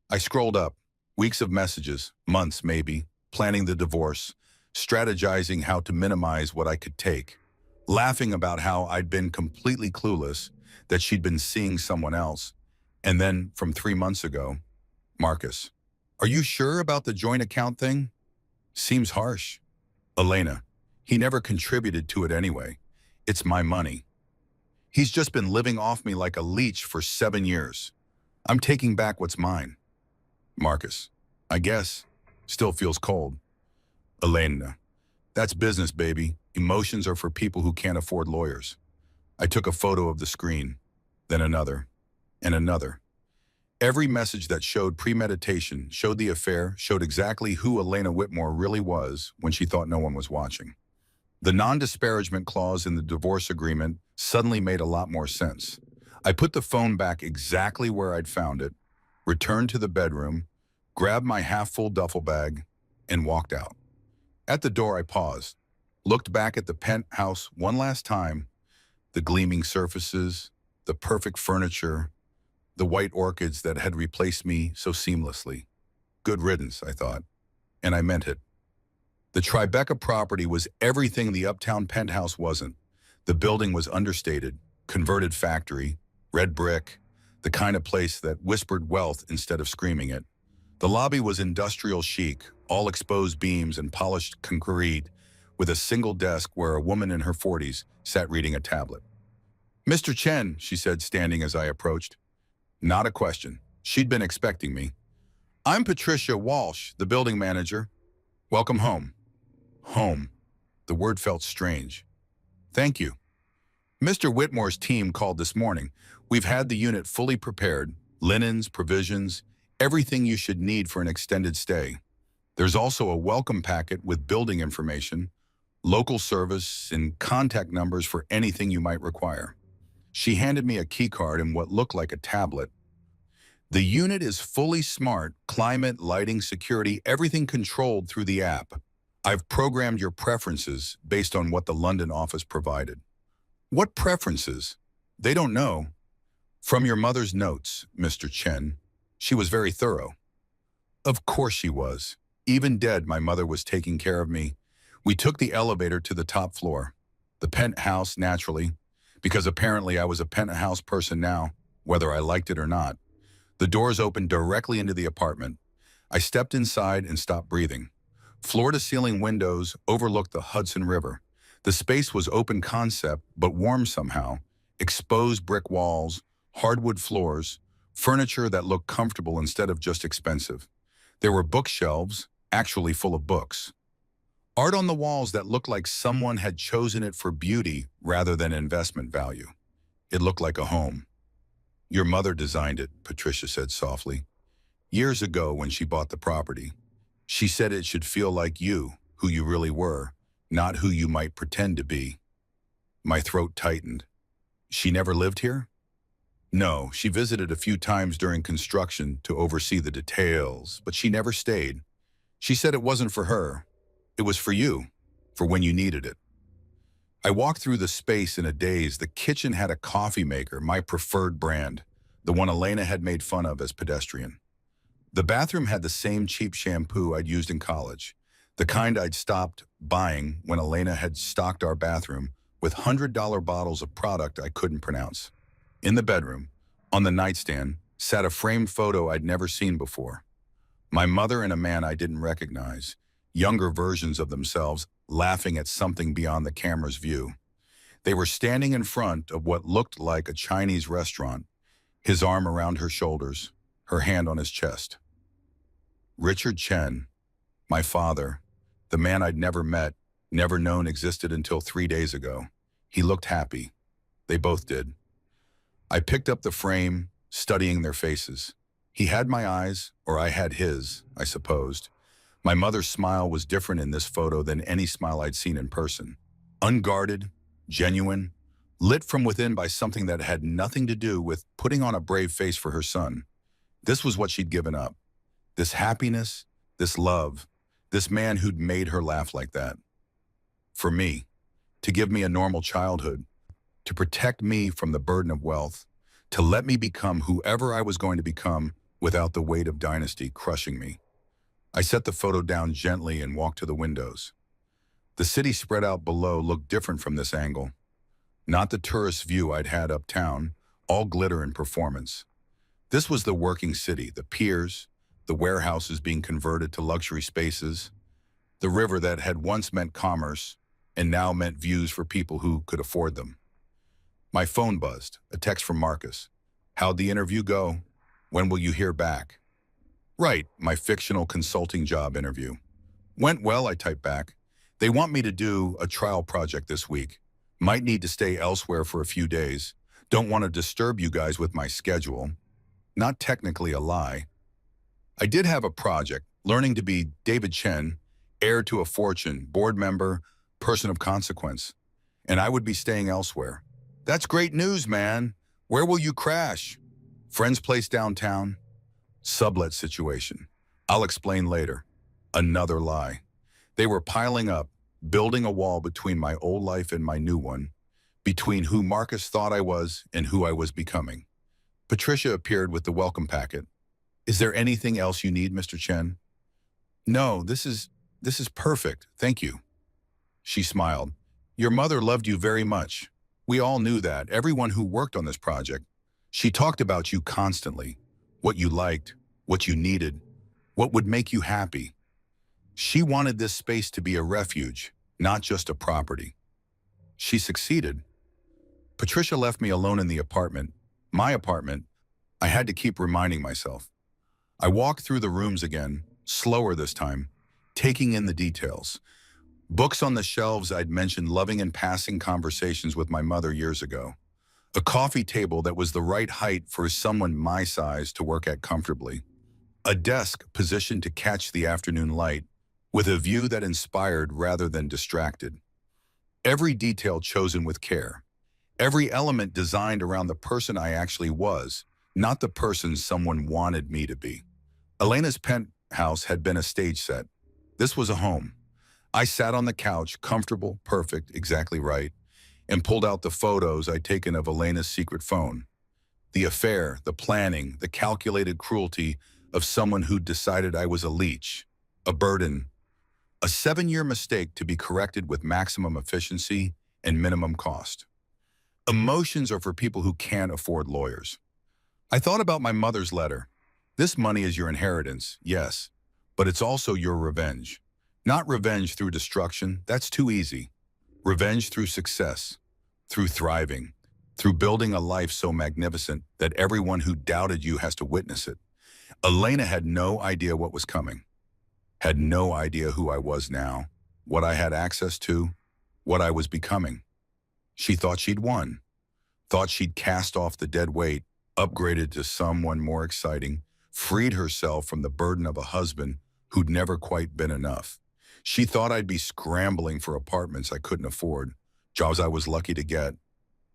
I scrolled up. Weeks of messages, months maybe, planning the divorce, strategizing how to minimize what I could take, laughing about how I'd been completely clueless, that she'd been seeing someone else. And then, from 3 months ago, Marcus, are you sure about the joint account thing? Seems harsh. Elena, he never contributed to it anyway. It's my money. He's just been living off me like a leech for 7 years. I'm taking back what's mine. Marcus, I guess. Still feels cold. Elena, that's business, baby. Emotions are for people who can't afford lawyers. I took a photo of the screen, then another, and another. Every message that showed premeditation, showed the affair, showed exactly who Elena Whitmore really was when she thought no one was watching. The non-disparagement clause in the divorce agreement suddenly made a lot more sense. I put the phone back exactly where I'd found it, returned to the bedroom, grabbed my half-full duffel bag, and walked out. At the door, I paused, looked back at the penthouse one last time, the gleaming surfaces, the perfect furniture, the white orchids that had replaced me so seamlessly. Good riddance, I thought, and I meant it. The Tribeca property was everything the uptown penthouse wasn't. The building was understated, converted factory, red brick, the kind of place that whispered wealth instead of screaming it. The lobby was industrial chic, all exposed beams and polished concrete, with a single desk where a woman in her 40s sat reading a tablet. Mr. Chen, she said, standing as I approached. Not a question. She'd been expecting me. I'm Patricia Walsh, the building manager. Welcome home. Home. The word felt strange. Thank you. Mr. Whitmore's team called this morning. We've had the unit fully prepared, linens, provisions, everything you should need for an extended stay. There's also a welcome packet with building information, local service, and contact numbers for anything you might require. She handed me a key card and what looked like a tablet. The unit is fully smart, climate, lighting, security, everything controlled through the app. I've programmed your preferences based on what the London office provided. What preferences? They don't know. From your mother's notes, Mr. Chen. She was very thorough. Of course she was. Even dead, my mother was taking care of me. We took the elevator to the top floor. The penthouse, naturally, because apparently I was a penthouse person now, whether I liked it or not. The doors opened directly into the apartment. I stepped inside and stopped breathing. Floor-to-ceiling windows overlooked the Hudson River. The space was open concept, but warm somehow. Exposed brick walls, hardwood floors, furniture that looked comfortable instead of just expensive. There were bookshelves, actually full of books. Art on the walls that looked like someone had chosen it for beauty rather than investment value. It looked like a home. Your mother designed it, Patricia said softly. Years ago when she bought the property. She said it should feel like you, who you really were, not who you might pretend to be. My throat tightened. She never lived here? No, she visited a few times during construction to oversee the details, but she never stayed. She said it wasn't for her. It was for you, for when you needed it. I walked through the space in a daze. The kitchen had a coffee maker, my preferred brand, the one Elena had made fun of as pedestrian. The bathroom had the same cheap shampoo I'd used in college, the kind I'd stopped buying when Elena had stocked our bathroom with $100 bottles of product I couldn't pronounce. In the bedroom, on the nightstand, sat a framed photo I'd never seen before. My mother and a man I didn't recognize, younger versions of themselves, laughing at something beyond the camera's view. They were standing in front of what looked like a Chinese restaurant, his arm around her shoulders, her hand on his chest. Richard Chen, my father, the man I'd never met, never known existed until 3 days ago. He looked happy. They both did. I picked up the frame, studying their faces. He had my eyes, or I had his, I supposed. My mother's smile was different in this photo than any smile I'd seen in person. Unguarded, genuine, lit from within by something that had nothing to do with putting on a brave face for her son. This was what she'd given up. This happiness, this love, this man who'd made her laugh like that. For me, to give me a normal childhood, to protect me from the burden of wealth, to let me become whoever I was going to become without the weight of dynasty crushing me. I set the photo down gently and walked to the windows. The city spread out below looked different from this angle. Not the tourist view I'd had uptown, all glitter and performance. This was the working city, the piers, the warehouses being converted to luxury spaces, the river that had once meant commerce and now meant views for people who could afford them. My phone buzzed, a text from Marcus. How'd the interview go? When will you hear back? Right, my fictional consulting job interview. Went well, I typed back. They want me to do a trial project this week. Might need to stay elsewhere for a few days. Don't want to disturb you guys with my schedule. Not technically a lie. I did have a project, learning to be David Chen, heir to a fortune, board member, person of consequence. And I would be staying elsewhere. That's great news, man. Where will you crash? Friend's place downtown? Sublet situation. I'll explain later. Another lie. They were piling up, building a wall between my old life and my new one, between who Marcus thought I was and who I was becoming. Patricia appeared with the welcome packet. Is there anything else you need, Mr. Chen? No, this is perfect, thank you. She smiled. Your mother loved you very much. We all knew that, everyone who worked on this project. She talked about you constantly, what you liked, what you needed, what would make you happy. She wanted this space to be a refuge, not just a property. She succeeded. Patricia left me alone in the apartment, my apartment. I had to keep reminding myself. I walked through the rooms again, slower this time, taking in the details. Books on the shelves I'd mentioned loving in passing conversations with my mother years ago. A coffee table that was the right height for someone my size to work at comfortably. A desk positioned to catch the afternoon light, with a view that inspired rather than distracted. Every detail chosen with care. Every element designed around the person I actually was, not the person someone wanted me to be. Elena's penthouse had been a stage set. This was a home. I sat on the couch, comfortable, perfect, exactly right, and pulled out the photos I'd taken of Elena's secret phone. The affair, the planning, the calculated cruelty of someone who'd decided I was a leech, a burden, a 7-year mistake to be corrected with maximum efficiency and minimum cost. Emotions are for people who can't afford lawyers. I thought about my mother's letter. This money is your inheritance, yes, but it's also your revenge. Not revenge through destruction, that's too easy. Revenge through success, through thriving, through building a life so magnificent that everyone who doubted you has to witness it. Elena had no idea what was coming, had no idea who I was now, what I had access to, what I was becoming. She thought she'd won, thought she'd cast off the dead weight, upgraded to someone more exciting, freed herself from the burden of a husband who'd never quite been enough. She thought I'd be scrambling for apartments I couldn't afford, jobs I was lucky to get,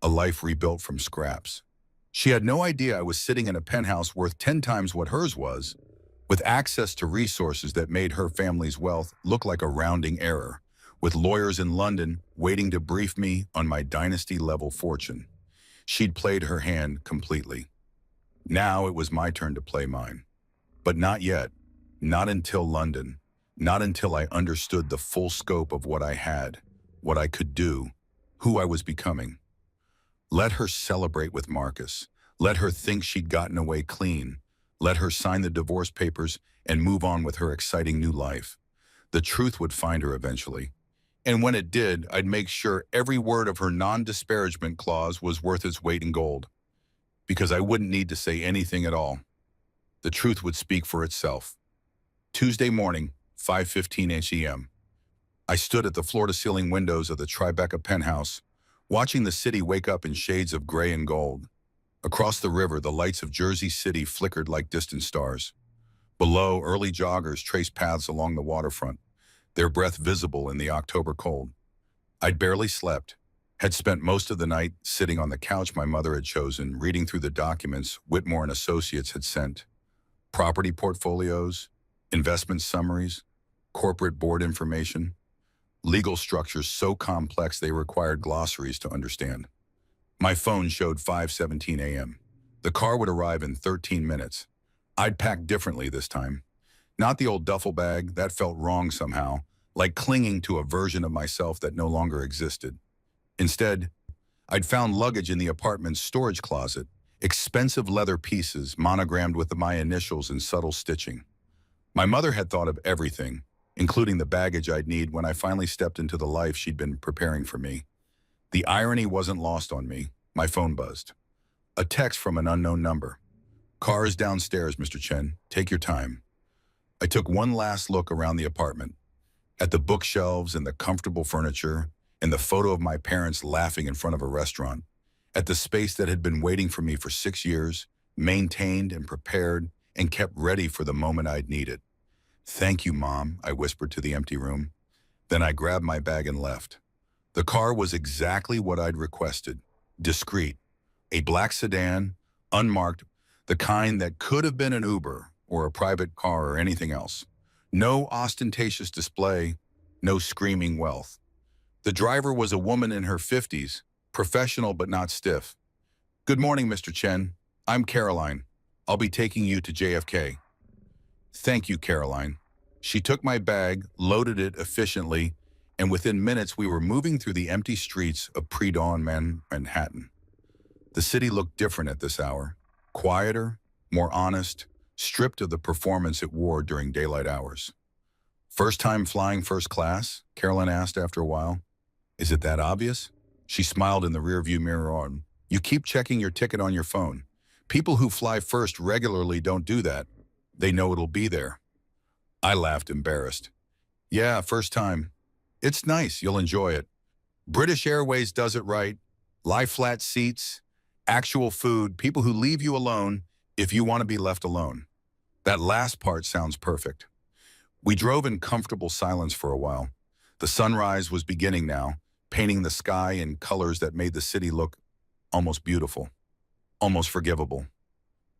a life rebuilt from scraps. She had no idea I was sitting in a penthouse worth 10 times what hers was, with access to resources that made her family's wealth look like a rounding error, with lawyers in London waiting to brief me on my dynasty-level fortune. She'd played her hand completely. Now it was my turn to play mine. But not yet. Not until London. Not until I understood the full scope of what I had, what I could do, who I was becoming. Let her celebrate with Marcus. Let her think she'd gotten away clean. Let her sign the divorce papers and move on with her exciting new life. The truth would find her eventually. And when it did, I'd make sure every word of her non-disparagement clause was worth its weight in gold. Because I wouldn't need to say anything at all. The truth would speak for itself. Tuesday morning, 5:15 a.m. I stood at the floor-to-ceiling windows of the Tribeca penthouse, watching the city wake up in shades of gray and gold. Across the river, the lights of Jersey City flickered like distant stars. Below, early joggers traced paths along the waterfront, their breath visible in the October cold. I'd barely slept, had spent most of the night sitting on the couch my mother had chosen, reading through the documents Whitmore and Associates had sent. Property portfolios, investment summaries, corporate board information, legal structures so complex they required glossaries to understand. My phone showed 5:17 a.m. The car would arrive in 13 minutes. I'd packed differently this time. Not the old duffel bag, that felt wrong somehow, like clinging to a version of myself that no longer existed. Instead, I'd found luggage in the apartment's storage closet, expensive leather pieces monogrammed with my initials in subtle stitching. My mother had thought of everything, including the baggage I'd need when I finally stepped into the life she'd been preparing for me. The irony wasn't lost on me. My phone buzzed. A text from an unknown number. "Car is downstairs, Mr. Chen. Take your time." I took one last look around the apartment, at the bookshelves and the comfortable furniture, and the photo of my parents laughing in front of a restaurant, at the space that had been waiting for me for 6 years, maintained and prepared and kept ready for the moment I'd need it. "Thank you, Mom," I whispered to the empty room. Then I grabbed my bag and left. The car was exactly what I'd requested. Discreet. A black sedan, unmarked, the kind that could have been an Uber or a private car or anything else. No ostentatious display, no screaming wealth. The driver was a woman in her 50s, professional but not stiff. "Good morning, Mr. Chen. I'm Caroline. I'll be taking you to JFK." "Thank you, Caroline." She took my bag, loaded it efficiently, and within minutes we were moving through the empty streets of pre-dawn Manhattan. The city looked different at this hour. Quieter, more honest, stripped of the performance it wore during daylight hours. "First time flying first class?" Caroline asked after a while. "Is it that obvious?" She smiled in the rearview mirror on. "You keep checking your ticket on your phone. People who fly first regularly don't do that. They know it'll be there." I laughed, embarrassed. "Yeah, first time." It's nice, you'll enjoy it. British Airways does it right. Lie flat seats, actual food, people who leave you alone if you want to be left alone. That last part sounds perfect. We drove in comfortable silence for a while. The sunrise was beginning now, painting the sky in colors that made the city look almost beautiful, almost forgivable.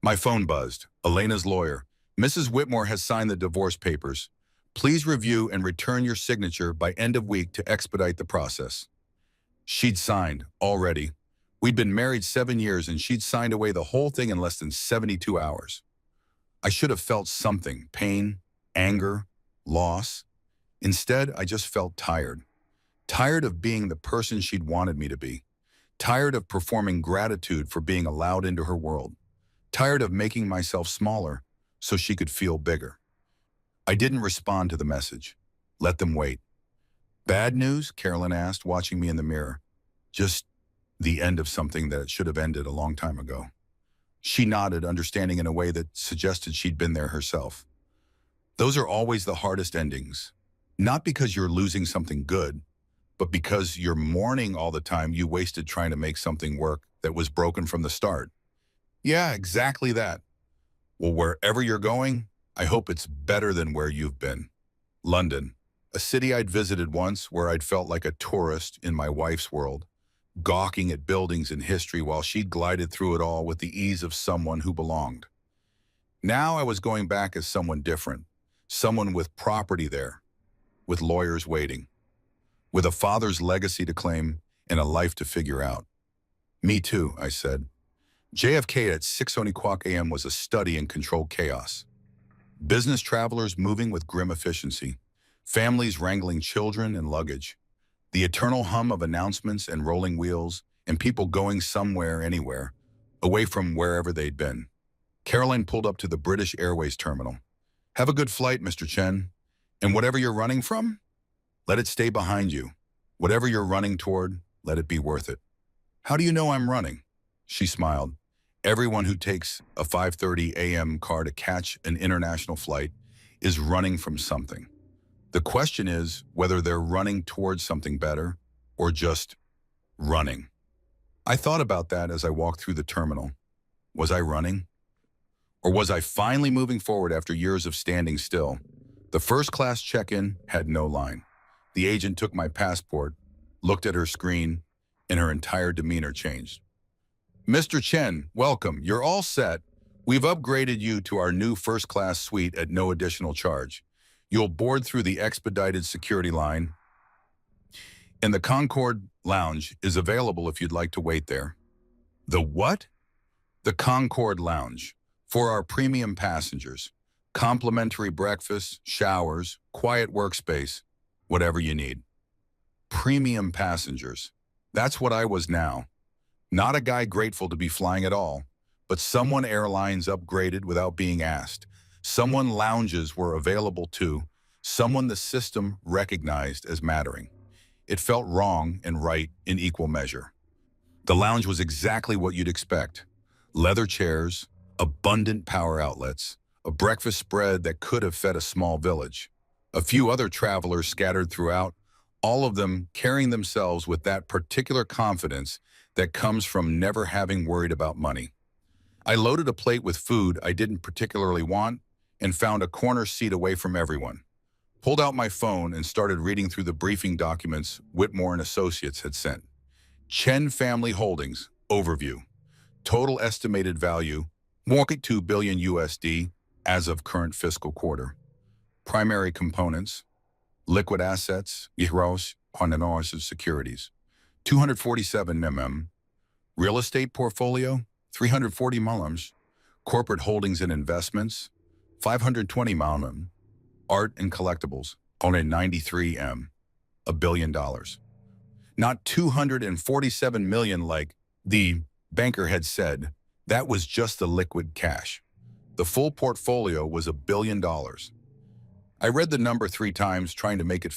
My phone buzzed. Elena's lawyer. Mrs. Whitmore has signed the divorce papers. Please review and return your signature by end of week to expedite the process. She'd signed, already. We'd been married 7 years and she'd signed away the whole thing in less than 72 hours. I should have felt something, pain, anger, loss. Instead, I just felt tired. Tired of being the person she'd wanted me to be. Tired of performing gratitude for being allowed into her world. Tired of making myself smaller so she could feel bigger. I didn't respond to the message. Let them wait. Bad news? Carolyn asked, watching me in the mirror. Just the end of something that should have ended a long time ago. She nodded, understanding in a way that suggested she'd been there herself. Those are always the hardest endings. Not because you're losing something good, but because you're mourning all the time you wasted trying to make something work that was broken from the start. Yeah, exactly that. Well, wherever you're going, I hope it's better than where you've been. London, a city I'd visited once where I'd felt like a tourist in my wife's world, gawking at buildings and history while she'd glided through it all with the ease of someone who belonged. Now I was going back as someone different, someone with property there, with lawyers waiting, with a father's legacy to claim and a life to figure out. Me too, I said. JFK at 6:00 a.m. was a study in controlled chaos. Business travelers moving with grim efficiency, families wrangling children and luggage, the eternal hum of announcements and rolling wheels, and people going somewhere, anywhere, away from wherever they'd been. Caroline pulled up to the British Airways terminal. Have a good flight, Mr. Chen. And whatever you're running from, let it stay behind you. Whatever you're running toward, let it be worth it. How do you know I'm running? She smiled. Everyone who takes a 5:30 a.m. car to catch an international flight is running from something. The question is whether they're running towards something better or just running. I thought about that as I walked through the terminal. Was I running? Or was I finally moving forward after years of standing still? The first-class check-in had no line. The agent took my passport, looked at her screen, and her entire demeanor changed. Mr. Chen, welcome. You're all set. We've upgraded you to our new first-class suite at no additional charge. You'll board through the expedited security line, and the Concorde Lounge is available if you'd like to wait there. The what? The Concorde Lounge. For our premium passengers. Complimentary breakfast, showers, quiet workspace, whatever you need. Premium passengers. That's what I was now. Not a guy grateful to be flying at all, but someone airlines upgraded without being asked. Someone lounges were available to. Someone the system recognized as mattering. It felt wrong and right in equal measure. The lounge was exactly what you'd expect. Leather chairs, abundant power outlets, a breakfast spread that could have fed a small village. A few other travelers scattered throughout, all of them carrying themselves with that particular confidence that comes from never having worried about money. I loaded a plate with food I didn't particularly want and found a corner seat away from everyone. Pulled out my phone and started reading through the briefing documents Whitmore and Associates had sent. Chen Family Holdings, overview. Total estimated value, 1.2 billion USD as of current fiscal quarter. Primary components, liquid assets, gross securities, 247 mm, real estate portfolio, 340 mm, corporate holdings and investments, 520 mm, art and collectibles, only 93 m, $1 billion. Not 247 million like the banker had said. That was just the liquid cash. The full portfolio was $1 billion. I read the number 3 times trying to make it